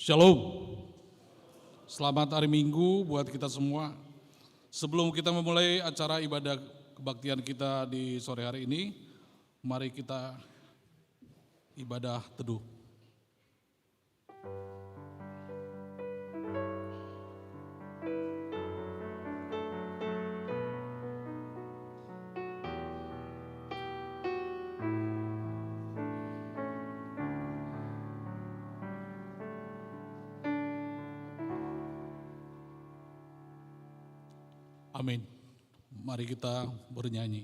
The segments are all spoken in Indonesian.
Shalom, selamat hari Minggu buat kita semua. Sebelum kita memulai acara ibadah kebaktian kita di sore hari ini, mari kita ibadah teduh. Amin. Mari kita bernyanyi.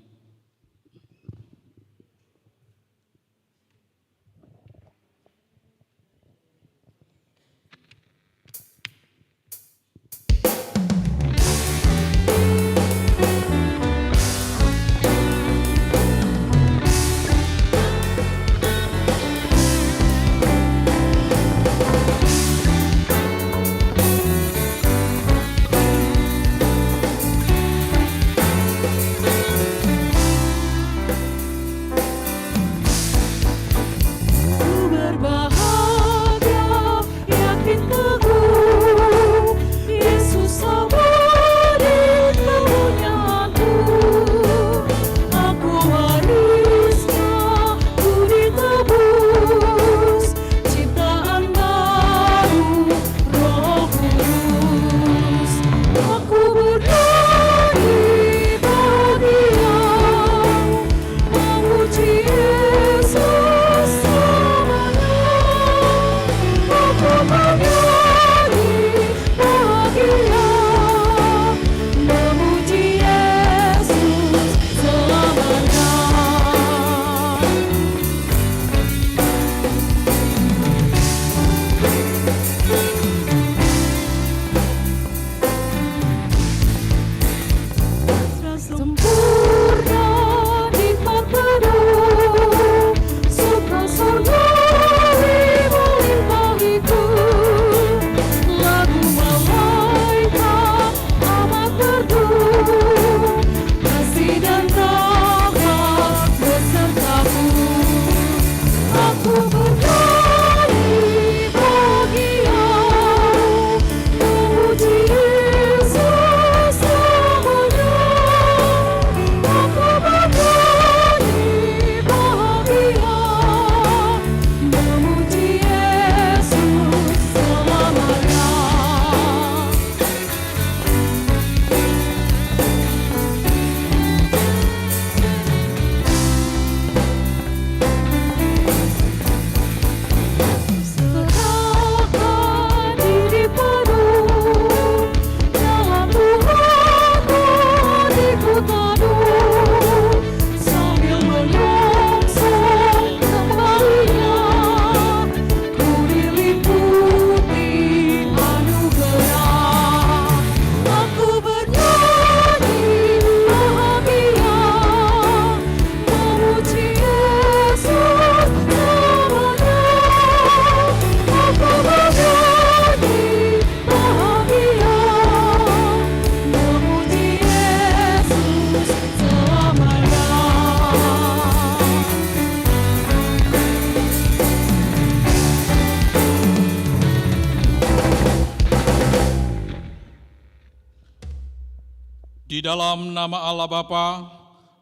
Di dalam nama Allah Bapa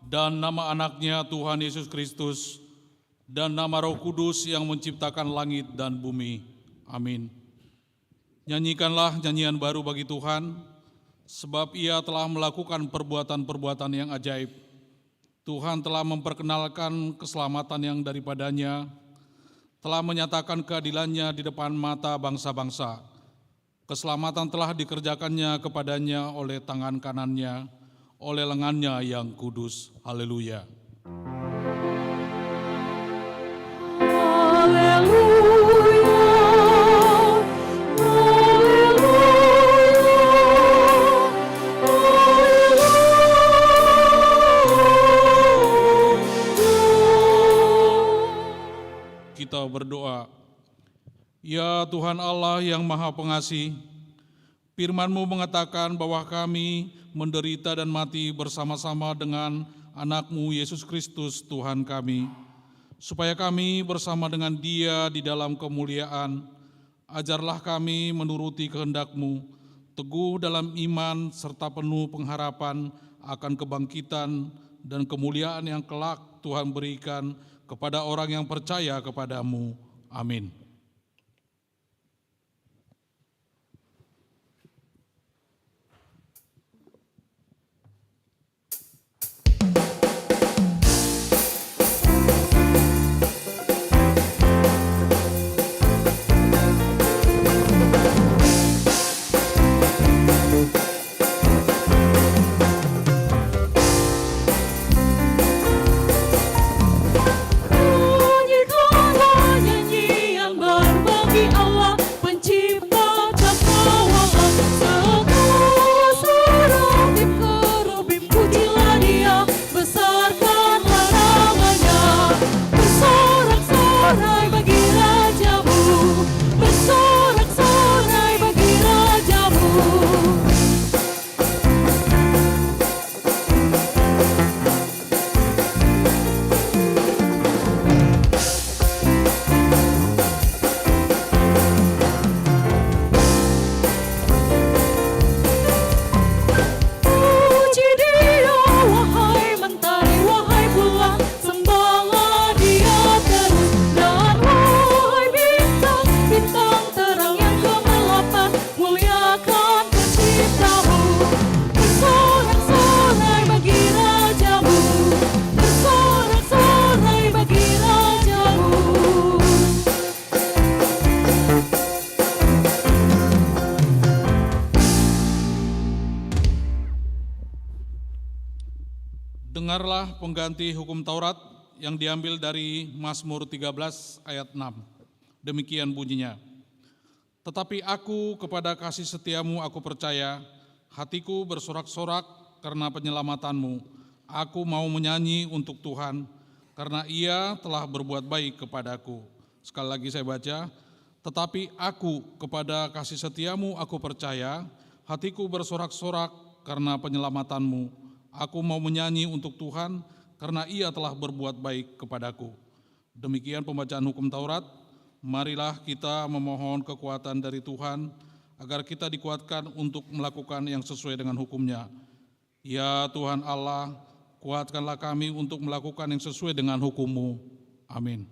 dan nama anaknya Tuhan Yesus Kristus dan nama Roh Kudus yang menciptakan langit dan bumi. Amin. Nyanyikanlah nyanyian baru bagi Tuhan, sebab Ia telah melakukan perbuatan-perbuatan yang ajaib. Tuhan telah memperkenalkan keselamatan yang daripadanya, telah menyatakan keadilannya di depan mata bangsa-bangsa. Keselamatan telah dikerjakannya kepadanya oleh tangan kanannya, oleh lengannya yang kudus. Haleluya. Haleluya, haleluya. Kita berdoa. Ya Tuhan Allah yang Maha Pengasih, Firman-Mu mengatakan bahwa kami menderita dan mati bersama-sama dengan anak-Mu Yesus Kristus Tuhan kami, supaya kami bersama dengan Dia di dalam kemuliaan Ajarlah kami menuruti kehendak-Mu, teguh dalam iman serta penuh pengharapan akan kebangkitan dan kemuliaan yang kelak Tuhan berikan kepada orang yang percaya kepada-Mu. Amin. Nyanyikanlah nyanyian baru bagi Allah Pencipta cakrawala. Segala serafim pujilah Dia, besarkanlah namanya. Bersorak-sorai bagi Raja-Mu, bersorak-sorai bagi Raja-Mu. Puji Dia, wahai mentari, wahai bulan, sembahlah Dia terus. Dan wahai bintang-bintang terang yang kegelapan, muliakan Pencipta-Mu. Bersorak-sorai bagi Raja-Mu, bersorak-sorai bagi Raja-Mu. Dengarlah pengganti hukum Taurat yang diambil dari Mazmur 13 ayat 6. Demikian bunyinya. Tetapi aku kepada kasih setiamu aku percaya, hatiku bersorak-sorak karena penyelamatanmu. Aku mau menyanyi untuk Tuhan, karena Ia telah berbuat baik kepadaku. Sekali lagi saya baca, tetapi aku kepada kasih setiamu aku percaya, hatiku bersorak-sorak karena penyelamatanmu. Aku mau menyanyi untuk Tuhan, karena Ia telah berbuat baik kepadaku. Demikian pembacaan hukum Taurat. Marilah kita memohon kekuatan dari Tuhan, agar kita dikuatkan untuk melakukan yang sesuai dengan hukum-Nya. Ya Tuhan Allah, kuatkanlah kami untuk melakukan yang sesuai dengan hukum-Mu. Amin.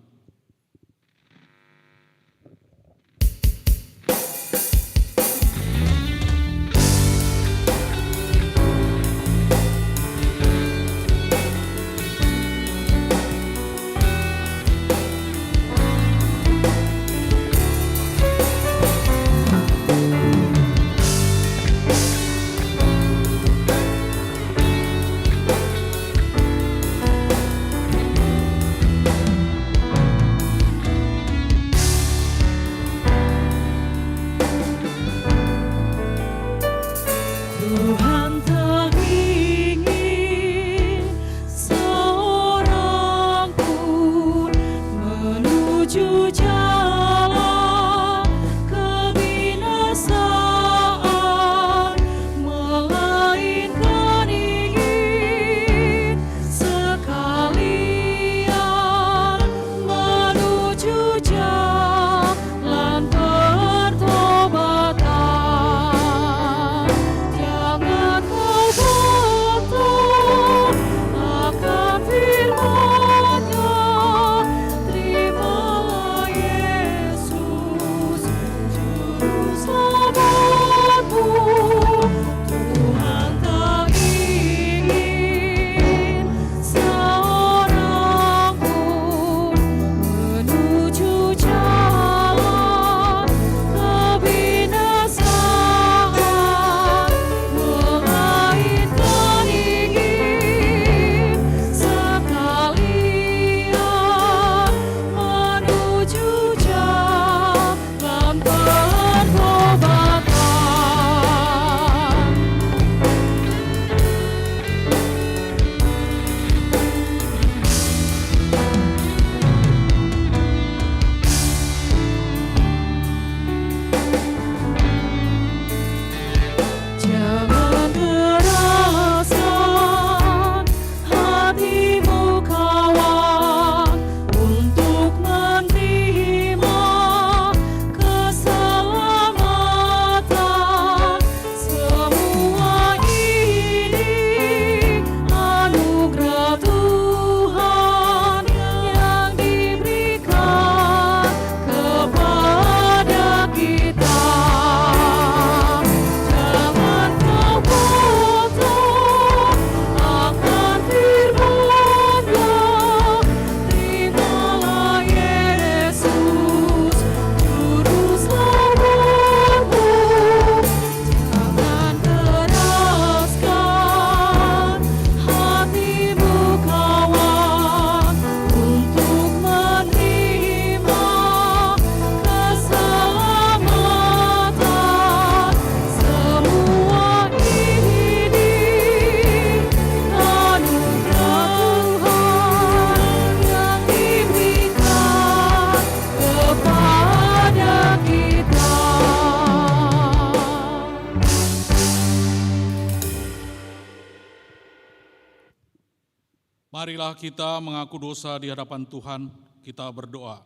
Marilah kita mengaku dosa di hadapan Tuhan, kita berdoa.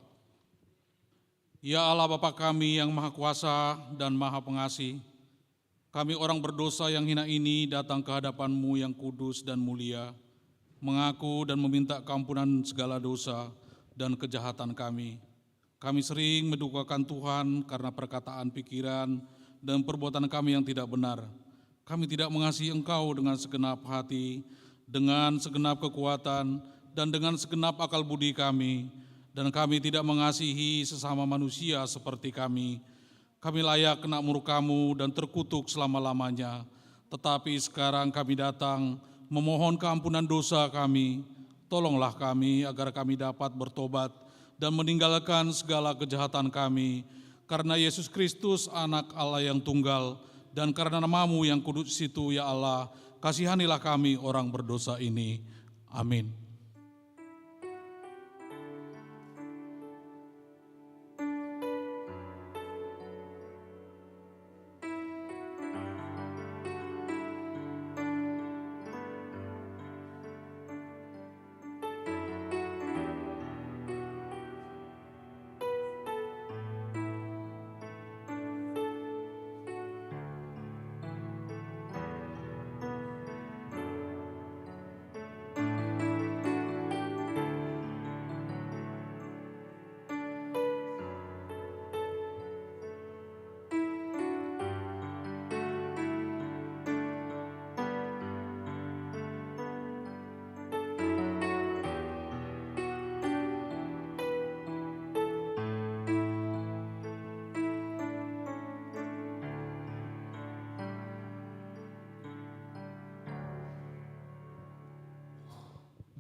Ya Allah Bapa kami yang Maha Kuasa dan Maha Pengasih, kami orang berdosa yang hina ini datang ke hadapan-Mu yang kudus dan mulia, mengaku dan meminta keampunan segala dosa dan kejahatan kami. Kami sering mendukakan Tuhan karena perkataan, pikiran, dan perbuatan kami yang tidak benar. Kami tidak mengasihi Engkau dengan segenap hati, dengan segenap kekuatan, dan dengan segenap akal budi kami, dan kami tidak mengasihi sesama manusia seperti kami. Kami layak kena murka-Mu dan terkutuk selama-lamanya, tetapi sekarang kami datang memohon keampunan dosa kami. Tolonglah kami agar kami dapat bertobat dan meninggalkan segala kejahatan kami, karena Yesus Kristus anak Allah yang tunggal, dan karena nama-Mu yang kudus itu ya Allah, kasihanilah kami orang berdosa ini. Amin.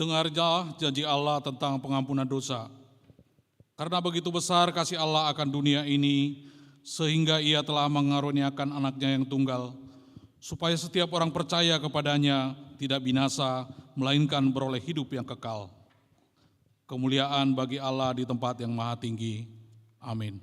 Dengarlah janji Allah tentang pengampunan dosa. Karena begitu besar kasih Allah akan dunia ini, sehingga Ia telah mengaruniakan anaknya yang tunggal, supaya setiap orang percaya kepadanya tidak binasa, melainkan beroleh hidup yang kekal. Kemuliaan bagi Allah di tempat yang maha tinggi. Amin.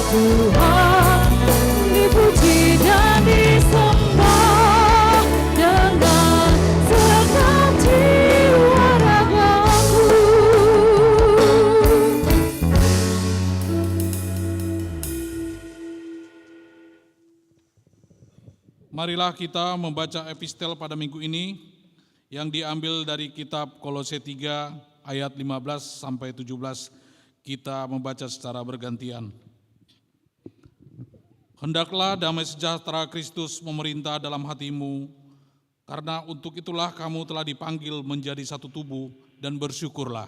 Tuhan. Marilah kita membaca epistel pada minggu ini yang diambil dari kitab Kolose 3 ayat 15 sampai 17. Kita membaca secara bergantian. Hendaklah damai sejahtera Kristus memerintah dalam hatimu, karena untuk itulah kamu telah dipanggil menjadi satu tubuh, dan bersyukurlah.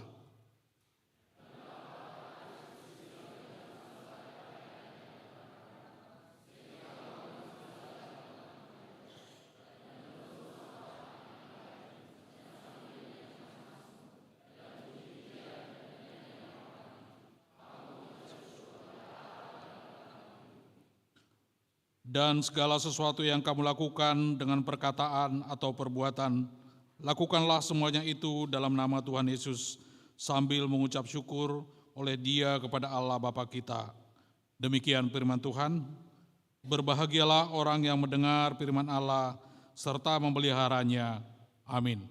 Dan segala sesuatu yang kamu lakukan dengan perkataan atau perbuatan, lakukanlah semuanya itu dalam nama Tuhan Yesus, sambil mengucap syukur oleh Dia kepada Allah Bapa kita. Demikian firman Tuhan. Berbahagialah orang yang mendengar firman Allah serta memeliharanya. Amin.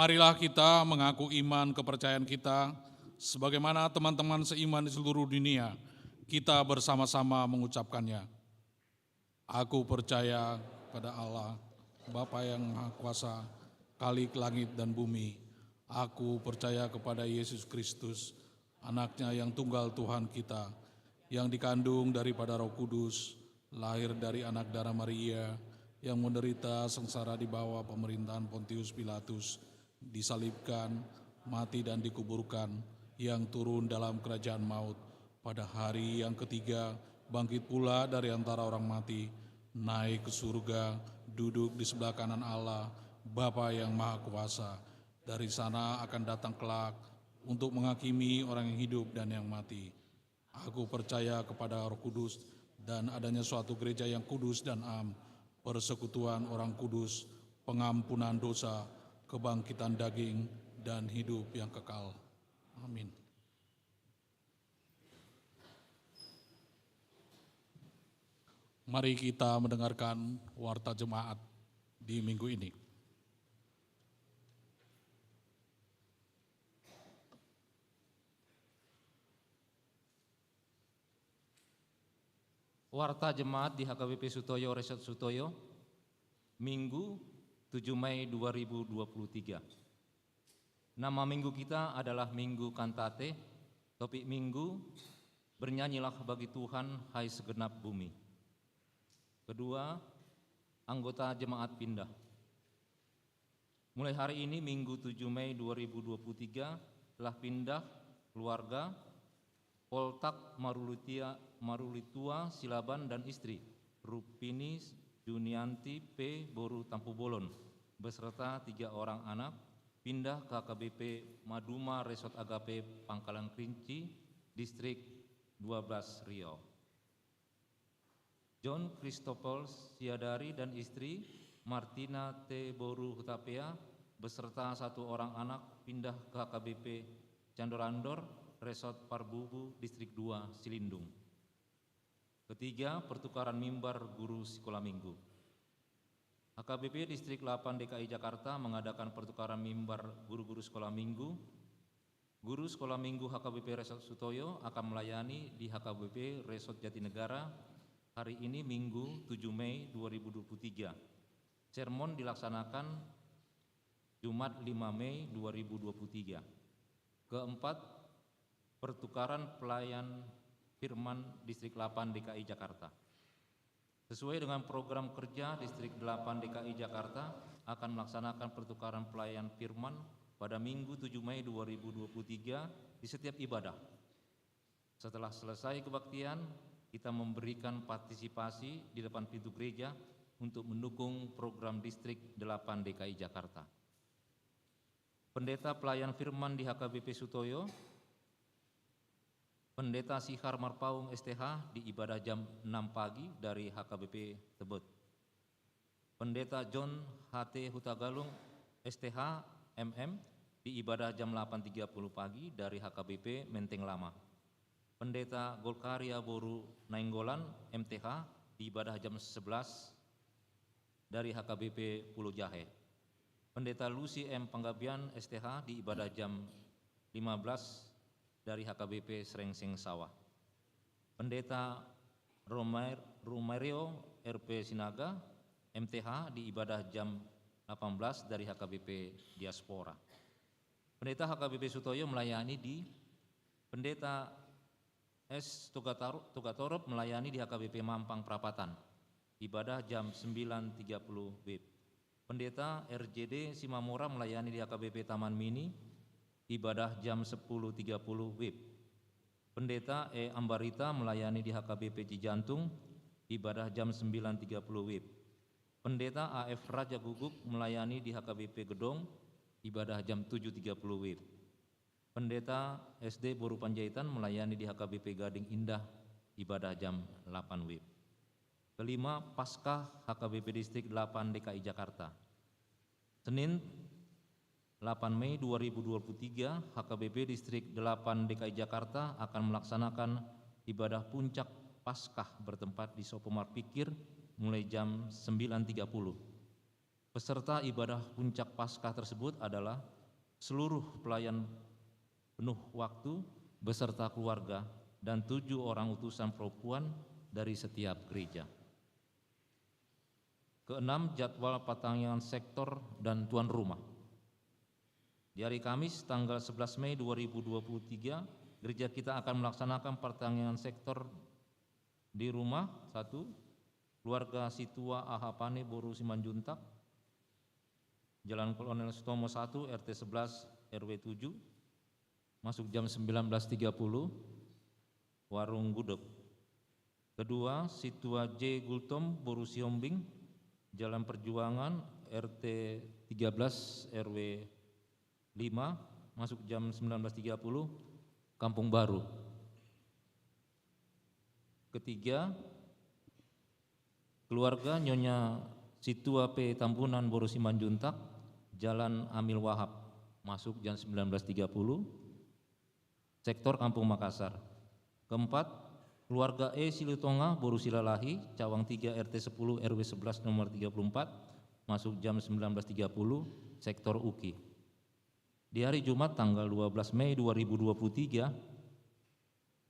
Marilah kita mengaku iman kepercayaan kita, sebagaimana teman-teman seiman di seluruh dunia, kita bersama-sama mengucapkannya. Aku percaya pada Allah, Bapa yang Maha Kuasa, Khalik langit dan bumi. Aku percaya kepada Yesus Kristus, Anaknya yang tunggal Tuhan kita, yang dikandung daripada Roh Kudus, lahir dari anak darah Maria, yang menderita sengsara di bawah pemerintahan Pontius Pilatus, disalibkan, mati dan dikuburkan, yang turun dalam kerajaan maut, pada hari yang ketiga bangkit pula dari antara orang mati, naik ke surga, duduk di sebelah kanan Allah, Bapa yang Maha Kuasa. Dari sana akan datang kelak untuk menghakimi orang yang hidup dan yang mati. Aku percaya kepada Roh Kudus dan adanya suatu gereja yang kudus dan am, persekutuan orang kudus, pengampunan dosa, kebangkitan daging, dan hidup yang kekal. Amin. Mari kita mendengarkan warta jemaat di minggu ini. Warta Jemaat di HKBP Sutoyo Resort Sutoyo, Minggu 7 Mei 2023. Nama minggu kita adalah Minggu Kantate. Topik minggu, bernyanyilah bagi Tuhan hai segenap bumi. Kedua, anggota jemaat pindah. Mulai hari ini Minggu 7 Mei 2023 telah pindah keluarga Poltak Marulitua Silaban dan istri Rupini Junianti P. Boru Tampu Bolon beserta 3 orang anak pindah ke KBP Maduma Resort Agape Pangkalan Kerinci, Distrik 12 Riau. John Christopher Siadari dan istri Martina T. Boru Hutapea beserta 1 orang anak pindah ke KBP Candorandor Resort Parbubu Distrik 2 Silindung. Ketiga, pertukaran mimbar guru sekolah minggu. HKBP Distrik 8 DKI Jakarta mengadakan pertukaran mimbar guru-guru sekolah minggu. Guru sekolah minggu HKBP Resort Sutoyo akan melayani di HKBP Resort Jatinegara hari ini Minggu 7 Mei 2023. Sermon dilaksanakan Jumat 5 Mei 2023. Keempat, pertukaran pelayan firman Distrik 8 DKI Jakarta. Sesuai dengan program kerja Distrik 8 DKI Jakarta akan melaksanakan pertukaran pelayan firman pada Minggu 7 Mei 2023 di setiap ibadah. Setelah selesai kebaktian, kita memberikan partisipasi di depan pintu gereja untuk mendukung program Distrik 8 DKI Jakarta. Pendeta pelayan firman di HKBP Sutoyo, Pendeta Sihar Marpaung STH di ibadah jam 6 pagi dari HKBP Tebet. Pendeta John HT Hutagalung STH MM di ibadah jam 8.30 pagi dari HKBP Menteng Lama. Pendeta Golkaria Boru Nainggolan MTH di ibadah jam 11 dari HKBP Pulau Jahe. Pendeta Lucy M. Panggabian STH di ibadah jam 15 dari HKBP Srengseng Sawah. Pendeta Romario RP Sinaga MTH di ibadah jam 18 dari HKBP Diaspora. Pendeta HKBP Sutoyo melayani di Pendeta S. Tugatorop melayani di HKBP Mampang Prapatan. Ibadah jam 9.30 WIB. Pendeta RJD Simamora melayani di HKBP Taman Mini. Ibadah jam 10.30 WIB. Pendeta E. Ambarita melayani di HKBP Cijantung, ibadah jam 9.30 WIB. Pendeta AF Raja Guguk melayani di HKBP Gedong, ibadah jam 7.30 WIB. Pendeta SD Boru Panjaitan melayani di HKBP Gading Indah, ibadah jam 8 WIB. Kelima, Paskah HKBP Distrik 8 DKI Jakarta. Senin 8 Mei 2023, HKBP Distrik 8 DKI Jakarta akan melaksanakan ibadah puncak Paskah bertempat di Sopomar Pikir mulai jam 9.30. Peserta ibadah puncak Paskah tersebut adalah seluruh pelayan penuh waktu beserta keluarga dan 7 orang utusan perempuan dari setiap gereja. Keenam, jadwal pertanyaan sektor dan tuan rumah. Di hari Kamis tanggal 11 Mei 2023, gereja kita akan melaksanakan pertanyaan sektor di rumah. 1. Keluarga Situa Ahapane Boru Simanjuntak, Jalan Kolonel Sutomo 1 RT 11 RW 7, masuk jam 19.30, Warung Gudeg. Kedua, Situa J. Gultom Boru Siombing, Jalan Perjuangan RT 13 RW 5, masuk jam 19.30, Kampung Baru. Ketiga, keluarga Nyonya Situa P. Tambunan Boru Simanjuntak, Jalan Amil Wahab, masuk jam 19.30, sektor Kampung Makassar. Keempat, keluarga E. Silutonga Boru Silalahi, Cawang 3 RT 10 RW 11 nomor 34, masuk jam 19.30, sektor Uki. Di hari Jumat tanggal 12 Mei 2023,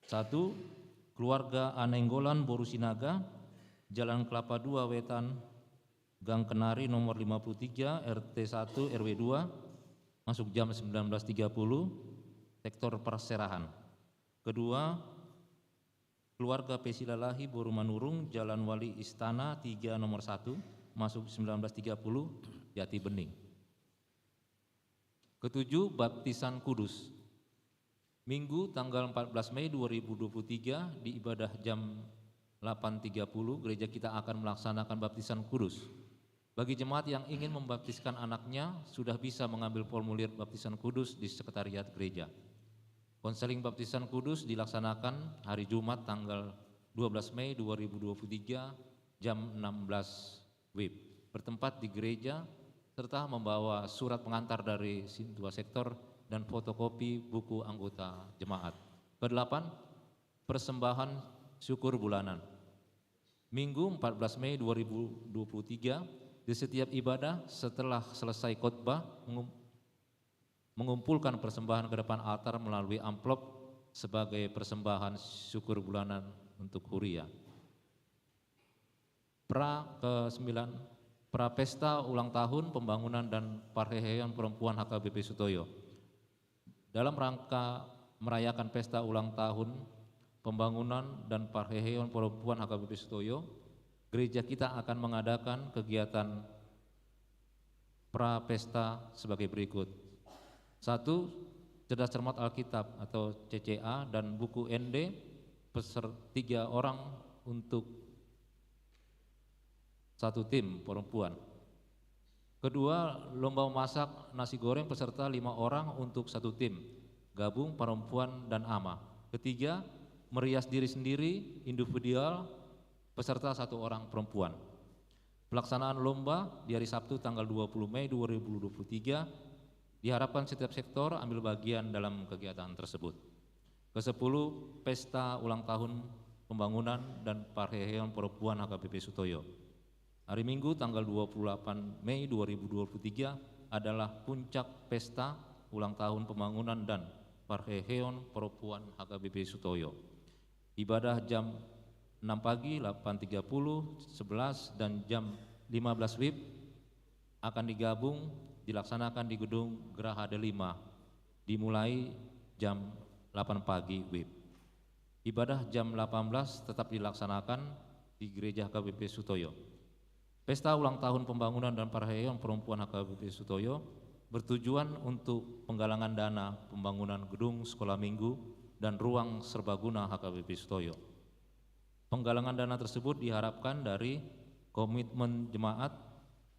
1. keluarga Anenggolan Borusinaga, Jalan Kelapa 2 Wetan, Gang Kenari nomor 53, RT 1 RW 2, masuk jam 19.30, sektor Perserahan. Kedua, keluarga Pesilalahi Borumanurung, Jalan Wali Istana 3 nomor 1, masuk 19.30, Jati Bening. Ketujuh, baptisan kudus. Minggu tanggal 14 Mei 2023 di ibadah jam 8.30 gereja kita akan melaksanakan baptisan kudus. Bagi jemaat yang ingin membaptiskan anaknya sudah bisa mengambil formulir baptisan kudus di sekretariat gereja. Konseling baptisan kudus dilaksanakan hari Jumat tanggal 12 Mei 2023 jam 16 WIB bertempat di gereja serta membawa surat pengantar dari dua sektor dan fotokopi buku anggota jemaat. Kedelapan, persembahan syukur bulanan. Minggu 14 Mei 2023 di setiap ibadah setelah selesai khotbah mengumpulkan persembahan ke depan altar melalui amplop sebagai persembahan syukur bulanan untuk Huria. Ke-9, Prapesta ulang tahun pembangunan dan parheheon perempuan HKBP Sutoyo. Dalam rangka merayakan pesta ulang tahun pembangunan dan parheheon perempuan HKBP Sutoyo, gereja kita akan mengadakan kegiatan prapesta sebagai berikut. 1. Cerdas Cermat Alkitab atau CCA dan buku ND 3 orang untuk 1 tim perempuan. Kedua, lomba masak nasi goreng peserta 5 orang untuk 1 tim, gabung perempuan dan ama. Ketiga, merias diri sendiri individual peserta 1 orang perempuan. Pelaksanaan lomba di hari Sabtu tanggal 20 Mei 2023 diharapkan setiap sektor ambil bagian dalam kegiatan tersebut. Ke-10, pesta ulang tahun pembangunan dan parheheon perempuan HKBP Sutoyo. Hari Minggu tanggal 28 Mei 2023 adalah puncak pesta ulang tahun pembangunan dan parheheon perempuan HKBP Sutoyo. Ibadah jam 6 pagi, 8.30, 11 dan jam 15 WIB akan digabung dilaksanakan di gedung Geraha D5 dimulai jam 8 pagi WIB. Ibadah jam 18 tetap dilaksanakan di gereja HKBP Sutoyo. Pesta ulang tahun pembangunan dan parheheon perempuan HKBP Sutoyo bertujuan untuk penggalangan dana pembangunan gedung sekolah minggu dan ruang serbaguna HKBP Sutoyo. Penggalangan dana tersebut diharapkan dari komitmen jemaat,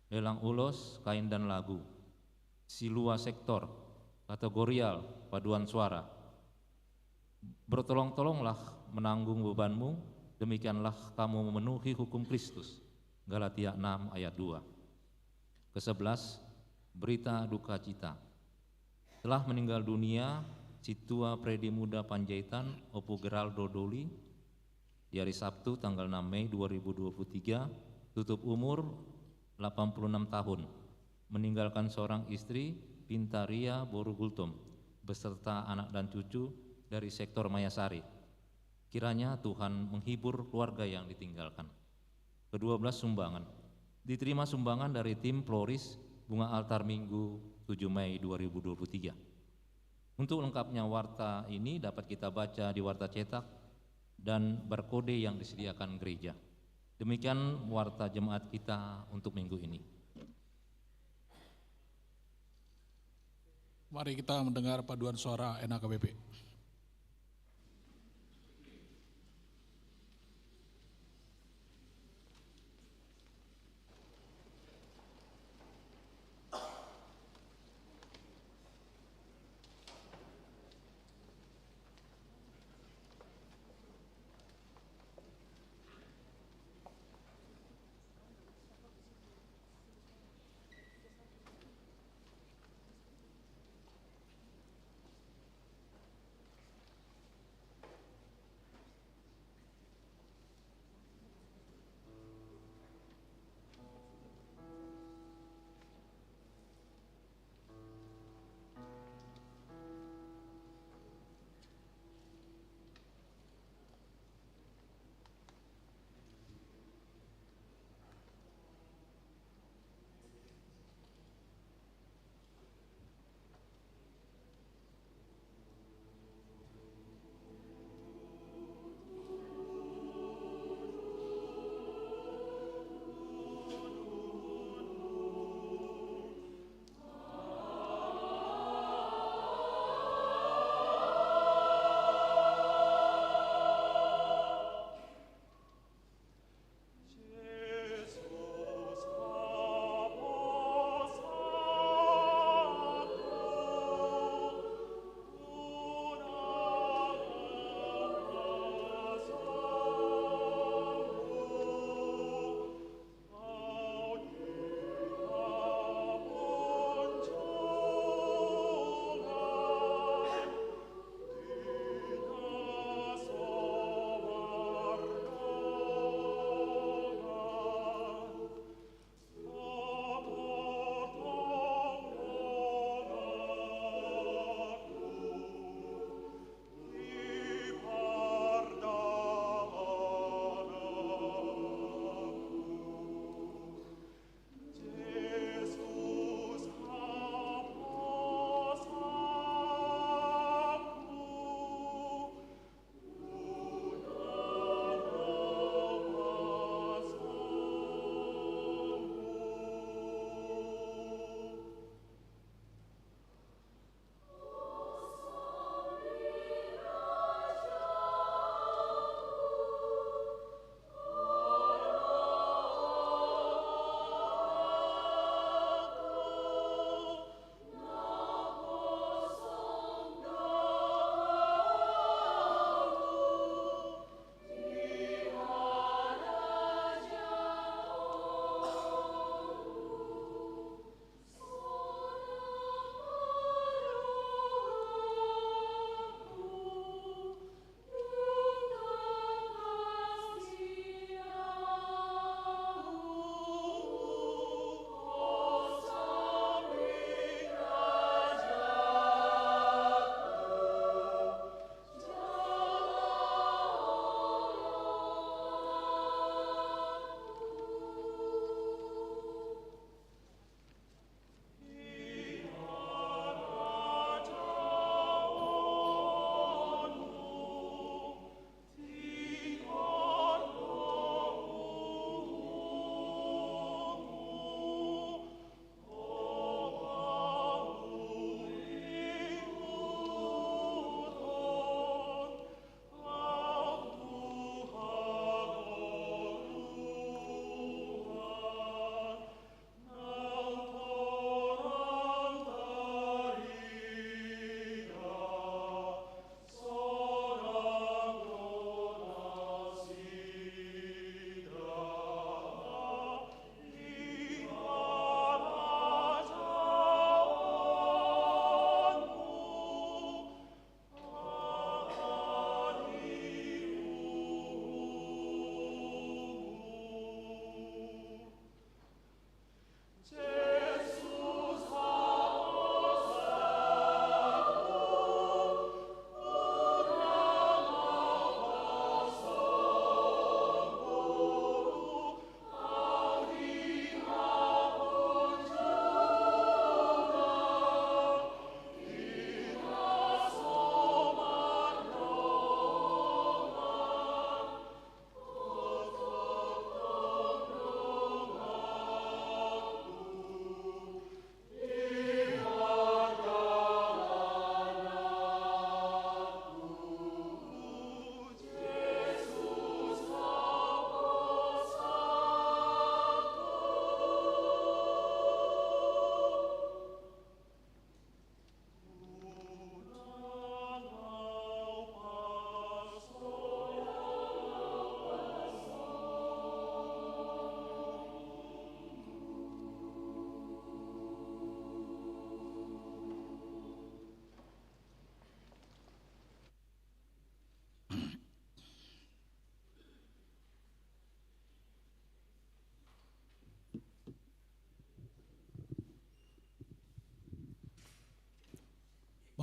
lelang ulos, kain dan lagu, silua sektor, kategorial, paduan suara. Bertolong-tolonglah menanggung bebanmu, demikianlah kamu memenuhi hukum Kristus. Galatia 6 ayat 2. Ke-11, berita duka cita. Telah meninggal dunia Situa Predi Muda Panjaitan Opu Geraldo Doli di hari Sabtu tanggal 6 Mei 2023, tutup umur 86 tahun, meninggalkan seorang istri Pintaria Borugultum beserta anak dan cucu dari sektor Mayasari. Kiranya Tuhan menghibur keluarga yang ditinggalkan. Ke-12, sumbangan. Diterima sumbangan dari tim Floris Bunga Altar Minggu 7 Mei 2023. Untuk lengkapnya warta ini dapat kita baca di warta cetak dan barkode yang disediakan gereja. Demikian warta jemaat kita untuk minggu ini. Mari kita mendengar paduan suara NHKBP.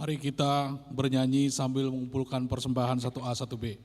Mari kita bernyanyi sambil mengumpulkan persembahan 1A 1B.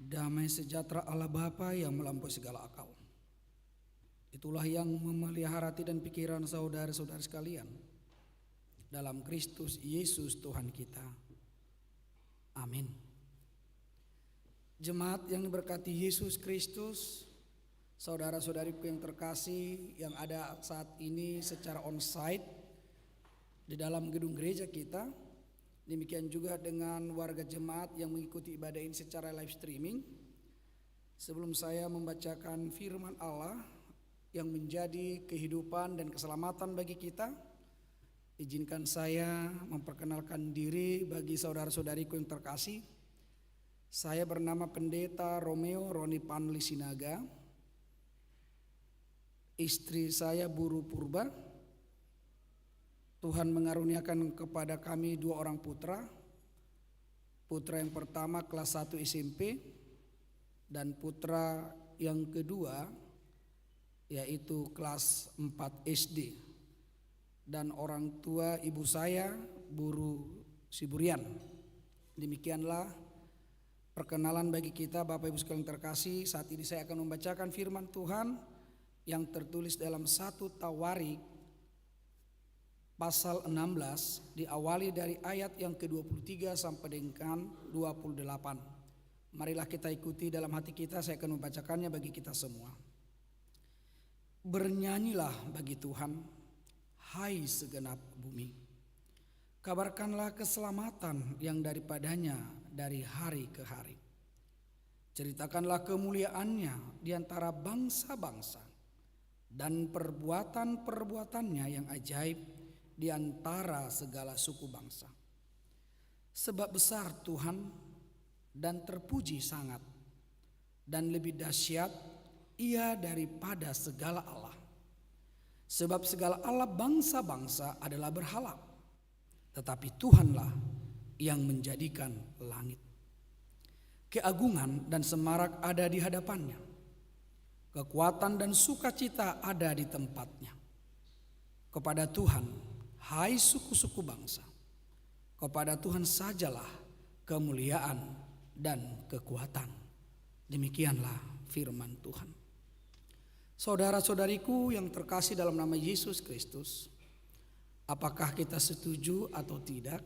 Damai sejahtera Allah Bapa yang melampaui segala akal. Itulah yang memelihara hati dan pikiran saudara-saudara sekalian dalam Kristus Yesus Tuhan kita. Amin. Jemaat yang diberkati Yesus Kristus, saudara-saudariku yang terkasih yang ada saat ini secara onsite di dalam gedung gereja kita, demikian juga dengan warga jemaat yang mengikuti ibadah ini secara live streaming. Sebelum saya membacakan firman Allah yang menjadi kehidupan dan keselamatan bagi kita, izinkan saya memperkenalkan diri bagi saudara-saudariku yang terkasih. Saya bernama Pendeta Romeo Roni Panli Sinaga. Istri saya Buru Purba. Tuhan mengaruniakan kepada kami 2 orang putra. Putra yang pertama kelas 1 SMP dan putra yang kedua yaitu kelas 4 SD. Dan orang tua ibu saya Buru Siburian. Demikianlah perkenalan bagi kita Bapak Ibu sekalian terkasih. Saat ini saya akan membacakan firman Tuhan yang tertulis dalam 1 Tawarik pasal 16, diawali dari ayat yang ke-23 sampai dengan 28. Marilah kita ikuti dalam hati kita, saya akan membacakannya bagi kita semua. Bernyanyilah bagi Tuhan, hai segenap bumi. Kabarkanlah keselamatan yang daripadanya dari hari ke hari. Ceritakanlah kemuliaannya di antara bangsa-bangsa dan perbuatan-perbuatannya yang ajaib di antara segala suku bangsa. Sebab besar Tuhan dan terpuji sangat, dan lebih dahsyat Ia daripada segala Allah. Sebab segala Allah bangsa-bangsa adalah berhala, tetapi Tuhanlah yang menjadikan langit. Keagungan dan semarak ada di hadapannya, kekuatan dan sukacita ada di tempatnya. Kepada Tuhan, hai suku-suku bangsa, kepada Tuhan sajalah kemuliaan dan kekuatan. Demikianlah firman Tuhan. Saudara-saudariku yang terkasih dalam nama Yesus Kristus, apakah kita setuju atau tidak?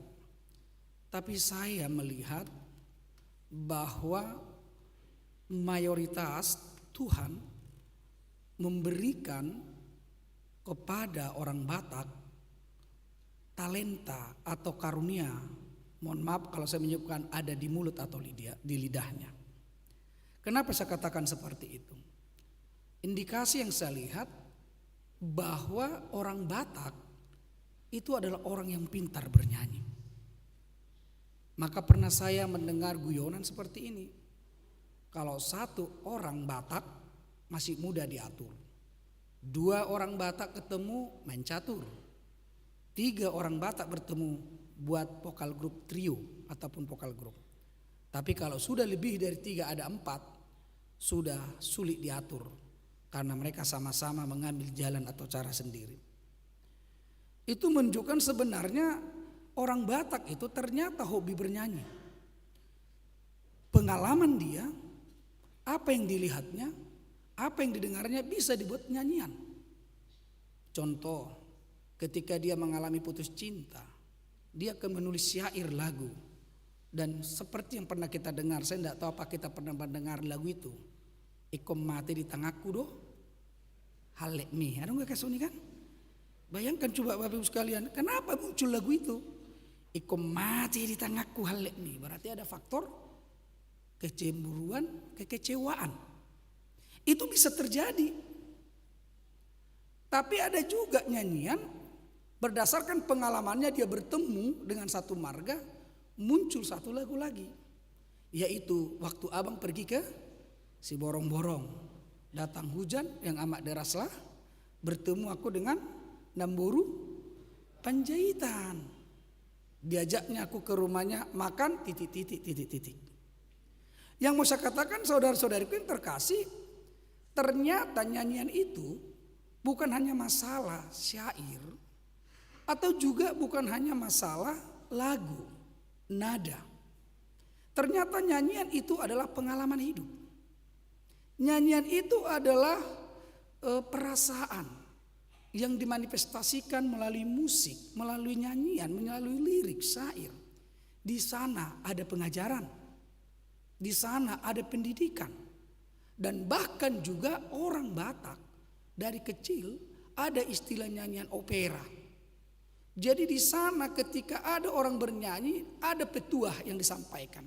Tapi saya melihat bahwa mayoritas Tuhan memberikan kepada orang Batak talenta atau karunia, mohon maaf kalau saya menyebutkan ada di mulut atau di lidahnya. Kenapa saya katakan seperti itu? Indikasi yang saya lihat bahwa orang Batak itu adalah orang yang pintar bernyanyi. Maka pernah saya mendengar guyonan seperti ini. Kalau 1 orang Batak masih mudah diatur, 2 orang Batak ketemu main catur, 3 orang Batak bertemu buat vokal grup trio ataupun vokal grup. Tapi kalau sudah lebih dari 3 ada 4, sudah sulit diatur karena mereka sama-sama mengambil jalan atau cara sendiri. Itu menunjukkan sebenarnya orang Batak itu ternyata hobi bernyanyi. Pengalaman dia, apa yang dilihatnya, apa yang didengarnya bisa dibuat nyanyian. Contoh, ketika dia mengalami putus cinta, dia akan menulis syair lagu. Dan seperti yang pernah kita dengar, saya tidak tahu apa kita pernah mendengar lagu itu. Ikom mati di tengahku doh, halek mi. Ada nggak kasus ini kan? Bayangkan coba Bapak Ibu sekalian, kenapa muncul lagu itu? Ikom mati di tengahku halek mi. Berarti ada faktor kecemburuan, kekecewaan. Itu bisa terjadi. Tapi ada juga nyanyian berdasarkan pengalamannya dia bertemu dengan satu marga, muncul satu lagu lagi. Yaitu waktu abang pergi ke si borong-borong, datang hujan yang amat deraslah, bertemu aku dengan Namburu Panjaitan. Diajaknya aku ke rumahnya makan titik. Yang mau saya katakan saudara-saudariku yang terkasih, ternyata nyanyian itu bukan hanya masalah syair, atau juga bukan hanya masalah lagu, nada. Ternyata nyanyian itu adalah pengalaman hidup. Nyanyian itu adalah perasaan yang dimanifestasikan melalui musik, melalui nyanyian, melalui lirik, syair. Di sana ada pengajaran, di sana ada pendidikan, dan bahkan juga orang Batak dari kecil ada istilah nyanyian opera. Jadi di sana ketika ada orang bernyanyi, ada petuah yang disampaikan,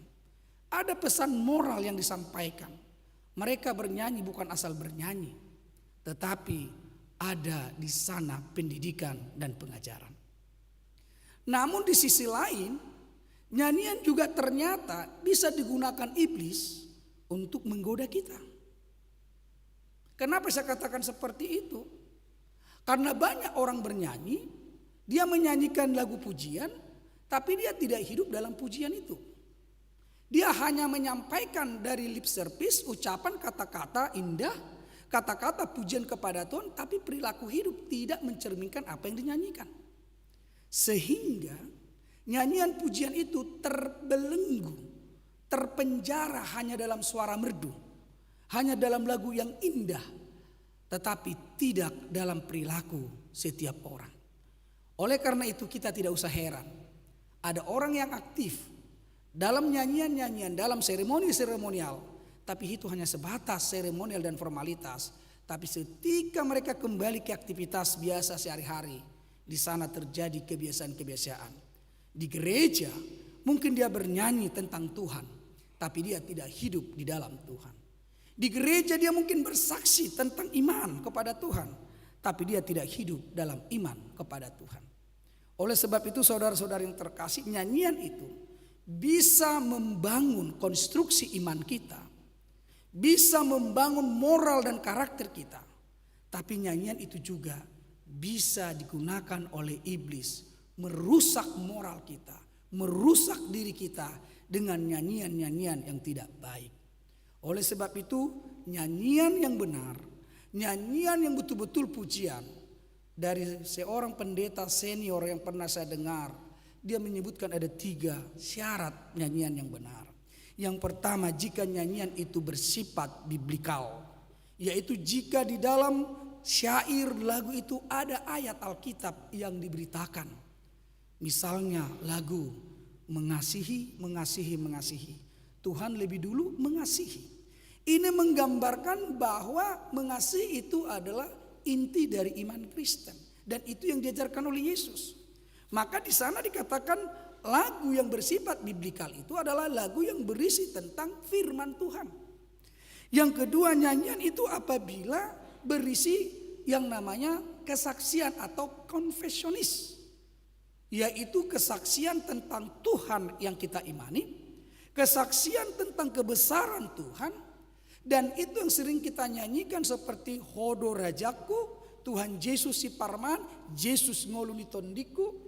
ada pesan moral yang disampaikan. Mereka bernyanyi bukan asal bernyanyi, tetapi ada di sana pendidikan dan pengajaran. Namun di sisi lain, nyanyian juga ternyata bisa digunakan iblis untuk menggoda kita. Kenapa saya katakan seperti itu? Karena banyak orang bernyanyi, dia menyanyikan lagu pujian, tapi dia tidak hidup dalam pujian itu. Dia hanya menyampaikan dari lip service, ucapan kata-kata indah, kata-kata pujian kepada Tuhan, tapi perilaku hidup tidak mencerminkan apa yang dinyanyikan. Sehingga nyanyian pujian itu terbelenggu, terpenjara hanya dalam suara merdu, hanya dalam lagu yang indah, tetapi tidak dalam perilaku setiap orang. Oleh karena itu kita tidak usah heran, ada orang yang aktif dalam nyanyian-nyanyian, dalam seremonial, tapi itu hanya sebatas seremonial dan formalitas. Tapi ketika mereka kembali ke aktivitas biasa sehari-hari, di sana terjadi kebiasaan-kebiasaan. Di gereja mungkin dia bernyanyi tentang Tuhan, tapi dia tidak hidup di dalam Tuhan. Di gereja dia mungkin bersaksi tentang iman kepada Tuhan, tapi dia tidak hidup dalam iman kepada Tuhan. Oleh sebab itu saudara-saudara yang terkasih, nyanyian itu bisa membangun konstruksi iman kita, bisa membangun moral dan karakter kita. Tapi nyanyian itu juga bisa digunakan oleh iblis, merusak moral kita, merusak diri kita dengan nyanyian-nyanyian yang tidak baik. Oleh sebab itu nyanyian yang benar, nyanyian yang betul-betul pujian, dari seorang pendeta senior yang pernah saya dengar, dia menyebutkan ada 3 syarat nyanyian yang benar. Yang pertama, jika nyanyian itu bersifat biblikal, yaitu jika di dalam syair lagu itu ada ayat Alkitab yang diberitakan. Misalnya lagu mengasihi, mengasihi, mengasihi. Tuhan lebih dulu mengasihi. Ini menggambarkan bahwa mengasihi itu adalah inti dari iman Kristen, dan itu yang diajarkan oleh Yesus. Maka di sana dikatakan lagu yang bersifat biblikal itu adalah lagu yang berisi tentang firman Tuhan. Yang kedua, nyanyian itu apabila berisi yang namanya kesaksian atau konfesionis, yaitu kesaksian tentang Tuhan yang kita imani, kesaksian tentang kebesaran Tuhan, dan itu yang sering kita nyanyikan seperti Hodo Rajaku, Tuhan Yesus si Parman, Yesus ngoluni tondiku.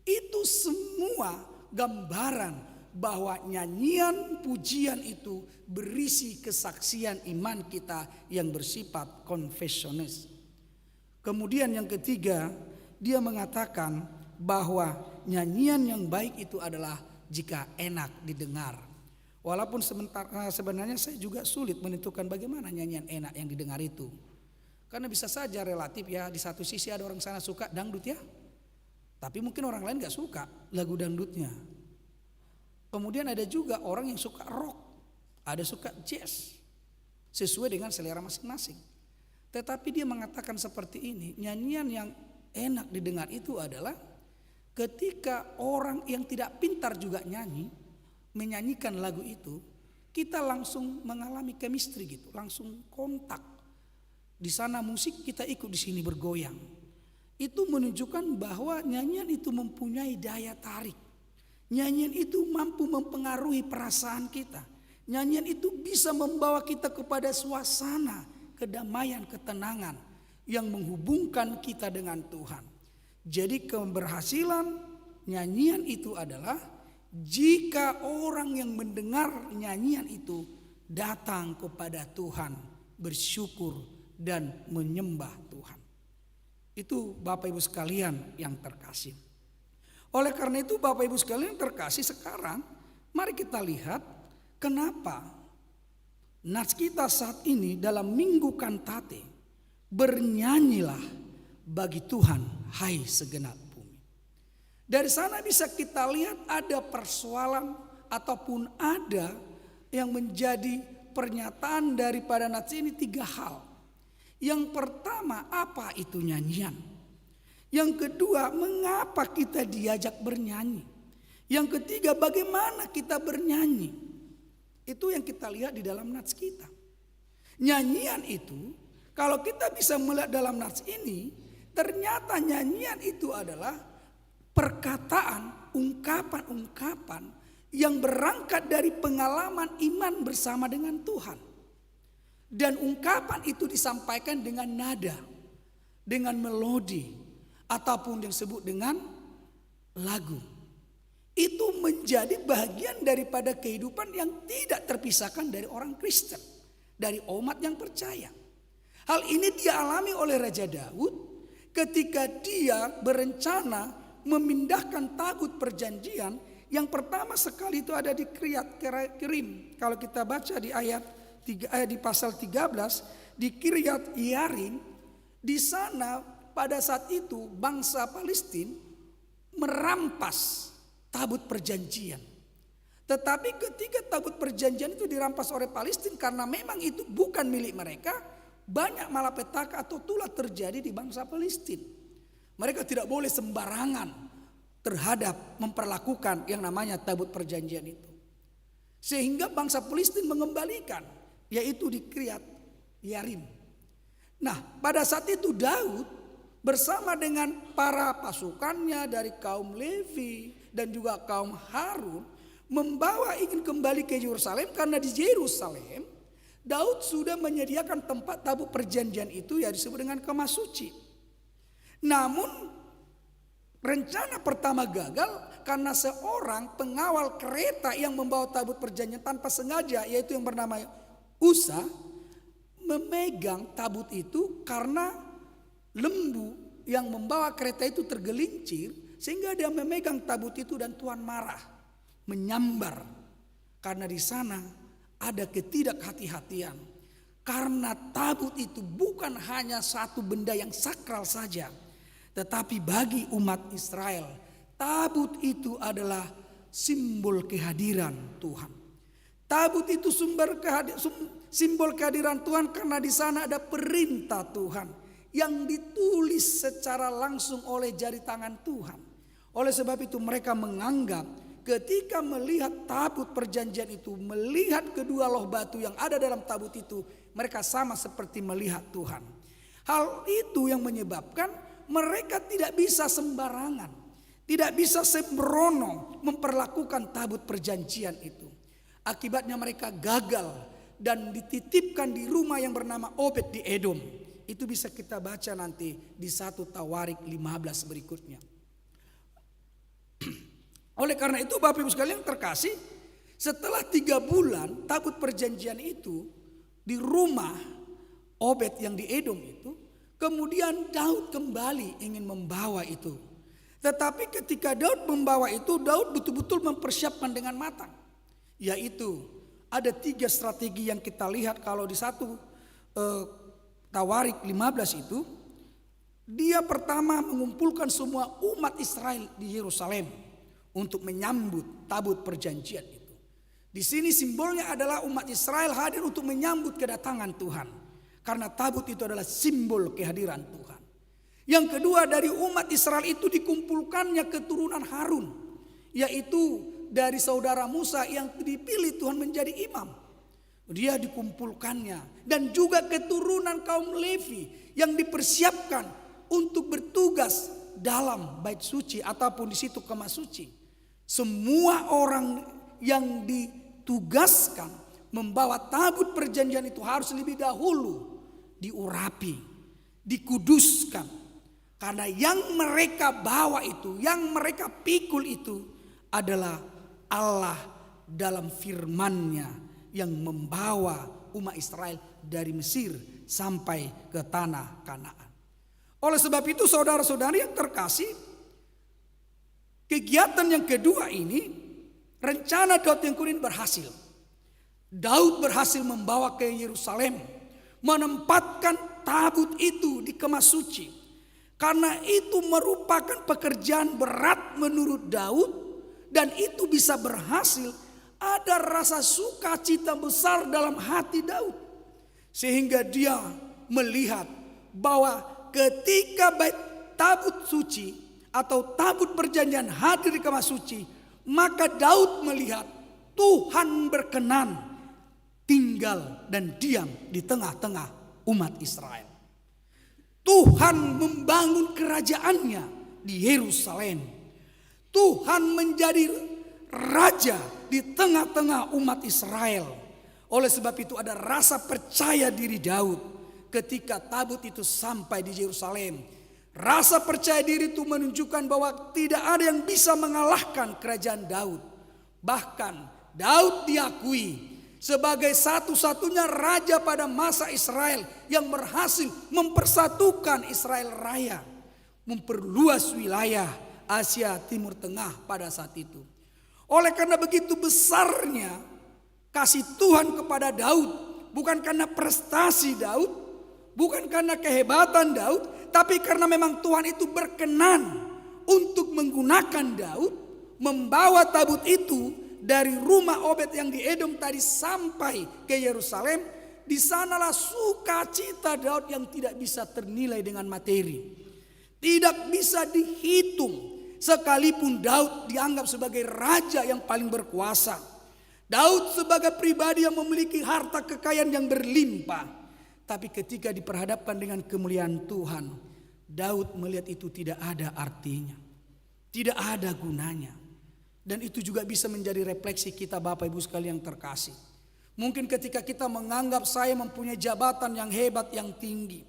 Itu semua gambaran bahwa nyanyian pujian itu berisi kesaksian iman kita yang bersifat konfesionis. Kemudian yang ketiga, dia mengatakan bahwa nyanyian yang baik itu adalah jika enak didengar. Walaupun sebenarnya saya juga sulit menentukan bagaimana nyanyian enak yang didengar itu. Karena bisa saja relatif ya, di satu sisi ada orang sana suka dangdut ya, tapi mungkin orang lain gak suka lagu dangdutnya. Kemudian ada juga orang yang suka rock, ada suka jazz, sesuai dengan selera masing-masing. Tetapi dia mengatakan seperti ini, nyanyian yang enak didengar itu adalah ketika orang yang tidak pintar juga nyanyi, menyanyikan lagu itu, kita langsung mengalami chemistry gitu, langsung kontak. Di sana musik, kita ikut di sini bergoyang. Itu menunjukkan bahwa nyanyian itu mempunyai daya tarik. Nyanyian itu mampu mempengaruhi perasaan kita. Nyanyian itu bisa membawa kita kepada suasana kedamaian, ketenangan yang menghubungkan kita dengan Tuhan. Jadi keberhasilan nyanyian itu adalah jika orang yang mendengar nyanyian itu datang kepada Tuhan, bersyukur dan menyembah Tuhan. Itu Bapak Ibu sekalian yang terkasih. Oleh karena itu Bapak Ibu sekalian yang terkasih, sekarang mari kita lihat kenapa nats kita saat ini dalam Minggu Kantate, bernyanyilah bagi Tuhan hai segenap bumi. Dari sana bisa kita lihat ada persoalan ataupun ada yang menjadi pernyataan daripada nats ini 3 hal. Yang pertama, apa itu nyanyian? Yang kedua, mengapa kita diajak bernyanyi? Yang ketiga, bagaimana kita bernyanyi? Itu yang kita lihat di dalam nats kita. Nyanyian itu, kalau kita bisa melihat dalam nats ini, ternyata nyanyian itu adalah perkataan, ungkapan-ungkapan yang berangkat dari pengalaman iman bersama dengan Tuhan. Dan ungkapan itu disampaikan dengan nada, dengan melodi, ataupun yang disebut dengan lagu. Itu menjadi bagian daripada kehidupan yang tidak terpisahkan dari orang Kristen, dari umat yang percaya. Hal ini dialami oleh Raja Daud ketika dia berencana memindahkan tabut perjanjian. Yang pertama sekali itu ada di Kiryat Yearim. Kalau kita baca di di pasal 13 di Kiryat Yearim, di sana pada saat itu bangsa Palestina merampas tabut perjanjian. Tetapi ketika tabut perjanjian itu dirampas oleh Palestina karena memang itu bukan milik mereka, banyak malapetaka atau tulah terjadi di bangsa Palestina. Mereka tidak boleh sembarangan terhadap memperlakukan yang namanya tabut perjanjian itu. Sehingga bangsa Palestina mengembalikan, yaitu di Kiryat Yearim. Nah, pada saat itu Daud bersama dengan para pasukannya dari kaum Levi dan juga kaum Harun membawa ingin kembali ke Yerusalem, karena di Yerusalem Daud sudah menyediakan tempat tabut perjanjian itu yang disebut dengan Kemah Suci. Namun rencana pertama gagal karena seorang pengawal kereta yang membawa tabut perjanjian tanpa sengaja, yaitu yang bernama Usa, memegang tabut itu karena lembu yang membawa kereta itu tergelincir, sehingga dia memegang tabut itu dan Tuhan marah, menyambar. Karena di sana ada ketidakhati-hatian. Karena tabut itu bukan hanya satu benda yang sakral saja, tetapi bagi umat Israel, tabut itu adalah simbol kehadiran Tuhan. Tabut itu simbol kehadiran Tuhan karena di sana ada perintah Tuhan yang ditulis secara langsung oleh jari tangan Tuhan. Oleh sebab itu mereka menganggap ketika melihat tabut perjanjian itu, melihat kedua loh batu yang ada dalam tabut itu, mereka sama seperti melihat Tuhan. Hal itu yang menyebabkan mereka tidak bisa sembarangan, tidak bisa sembrono memperlakukan tabut perjanjian itu. Akibatnya mereka gagal dan dititipkan di rumah yang bernama Obed di Edom. Itu bisa kita baca nanti di 1 Tawarik 15 berikutnya. Oleh karena itu Bapak Ibu sekalian terkasih, setelah 3 bulan tabut perjanjian itu di rumah Obed yang di Edom itu, kemudian Daud kembali ingin membawa itu. Tetapi ketika Daud membawa itu, Daud betul-betul mempersiapkan dengan matang. Yaitu ada 3 strategi yang kita lihat kalau di 1 Tawarik 15 itu. Dia pertama mengumpulkan semua umat Israel di Yerusalem untuk menyambut tabut perjanjian itu. Di sini simbolnya adalah umat Israel hadir untuk menyambut kedatangan Tuhan. Karena tabut itu adalah simbol kehadiran Tuhan. Yang kedua, dari umat Israel itu dikumpulkannya keturunan Harun, yaitu dari saudara Musa yang dipilih Tuhan menjadi imam. Dia dikumpulkannya, dan juga keturunan kaum Levi yang dipersiapkan untuk bertugas dalam bait suci ataupun di situ Kemah Suci. Semua orang yang ditugaskan membawa tabut perjanjian itu harus lebih dahulu diurapi, dikuduskan. Karena yang mereka bawa itu, yang mereka pikul itu adalah Allah dalam firman-Nya yang membawa umat Israel dari Mesir sampai ke tanah Kanaan. Oleh sebab itu saudara-saudari yang terkasih, kegiatan yang kedua ini, rencana Daud yang Kunin berhasil. Daud berhasil membawa ke Yerusalem, menempatkan tabut itu di kemah suci. Karena itu merupakan pekerjaan berat menurut Daud, dan itu bisa berhasil. Ada rasa sukacita besar dalam hati Daud, sehingga dia melihat bahwa ketika bait tabut suci atau tabut perjanjian hadir di kemah suci, maka Daud melihat Tuhan berkenan tinggal dan diam di tengah-tengah umat Israel. Tuhan membangun kerajaannya di Yerusalem. Tuhan menjadi raja di tengah-tengah umat Israel. Oleh sebab itu ada rasa percaya diri Daud ketika tabut itu sampai di Yerusalem. Rasa percaya diri itu menunjukkan bahwa tidak ada yang bisa mengalahkan kerajaan Daud. Bahkan Daud diakui sebagai satu-satunya raja pada masa Israel yang berhasil mempersatukan Israel Raya, memperluas wilayah Asia Timur Tengah pada saat itu. Oleh karena begitu besarnya kasih Tuhan kepada Daud, bukan karena prestasi Daud, bukan karena kehebatan Daud, tapi karena memang Tuhan itu berkenan untuk menggunakan Daud, membawa tabut itu dari rumah Obed yang di Edom tadi sampai ke Yerusalem. Di sanalah sukacita Daud yang tidak bisa ternilai dengan materi, tidak bisa dihitung. Sekalipun Daud dianggap sebagai raja yang paling berkuasa, Daud sebagai pribadi yang memiliki harta kekayaan yang berlimpah, tapi ketika diperhadapkan dengan kemuliaan Tuhan, Daud melihat itu tidak ada artinya, tidak ada gunanya. Dan itu juga bisa menjadi refleksi kita Bapak Ibu sekalian yang terkasih. Mungkin ketika kita menganggap saya mempunyai jabatan yang hebat, yang tinggi,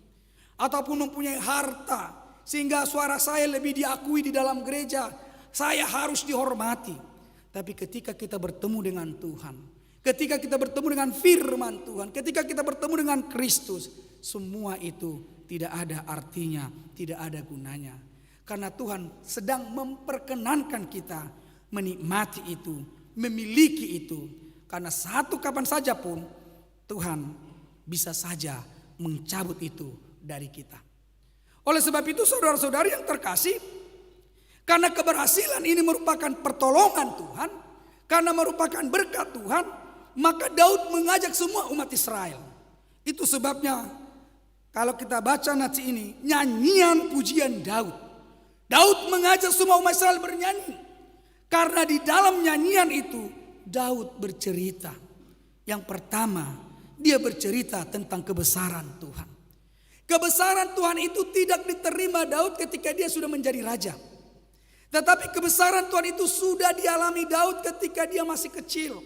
ataupun mempunyai harta, sehingga suara saya lebih diakui di dalam gereja, saya harus dihormati. Tapi ketika kita bertemu dengan Tuhan, ketika kita bertemu dengan firman Tuhan, ketika kita bertemu dengan Kristus, semua itu tidak ada artinya, tidak ada gunanya. Karena Tuhan sedang memperkenankan kita menikmati itu, memiliki itu. Karena satu kapan saja pun Tuhan bisa saja mencabut itu dari kita. Oleh sebab itu saudara-saudari yang terkasih, karena keberhasilan ini merupakan pertolongan Tuhan, karena merupakan berkat Tuhan, maka Daud mengajak semua umat Israel. Itu sebabnya kalau kita baca nanti ini, nyanyian pujian Daud. Daud mengajak semua umat Israel bernyanyi. Karena di dalam nyanyian itu Daud bercerita. Yang pertama, dia bercerita tentang kebesaran Tuhan. Kebesaran Tuhan itu tidak diterima Daud ketika dia sudah menjadi raja. Tetapi kebesaran Tuhan itu sudah dialami Daud ketika dia masih kecil.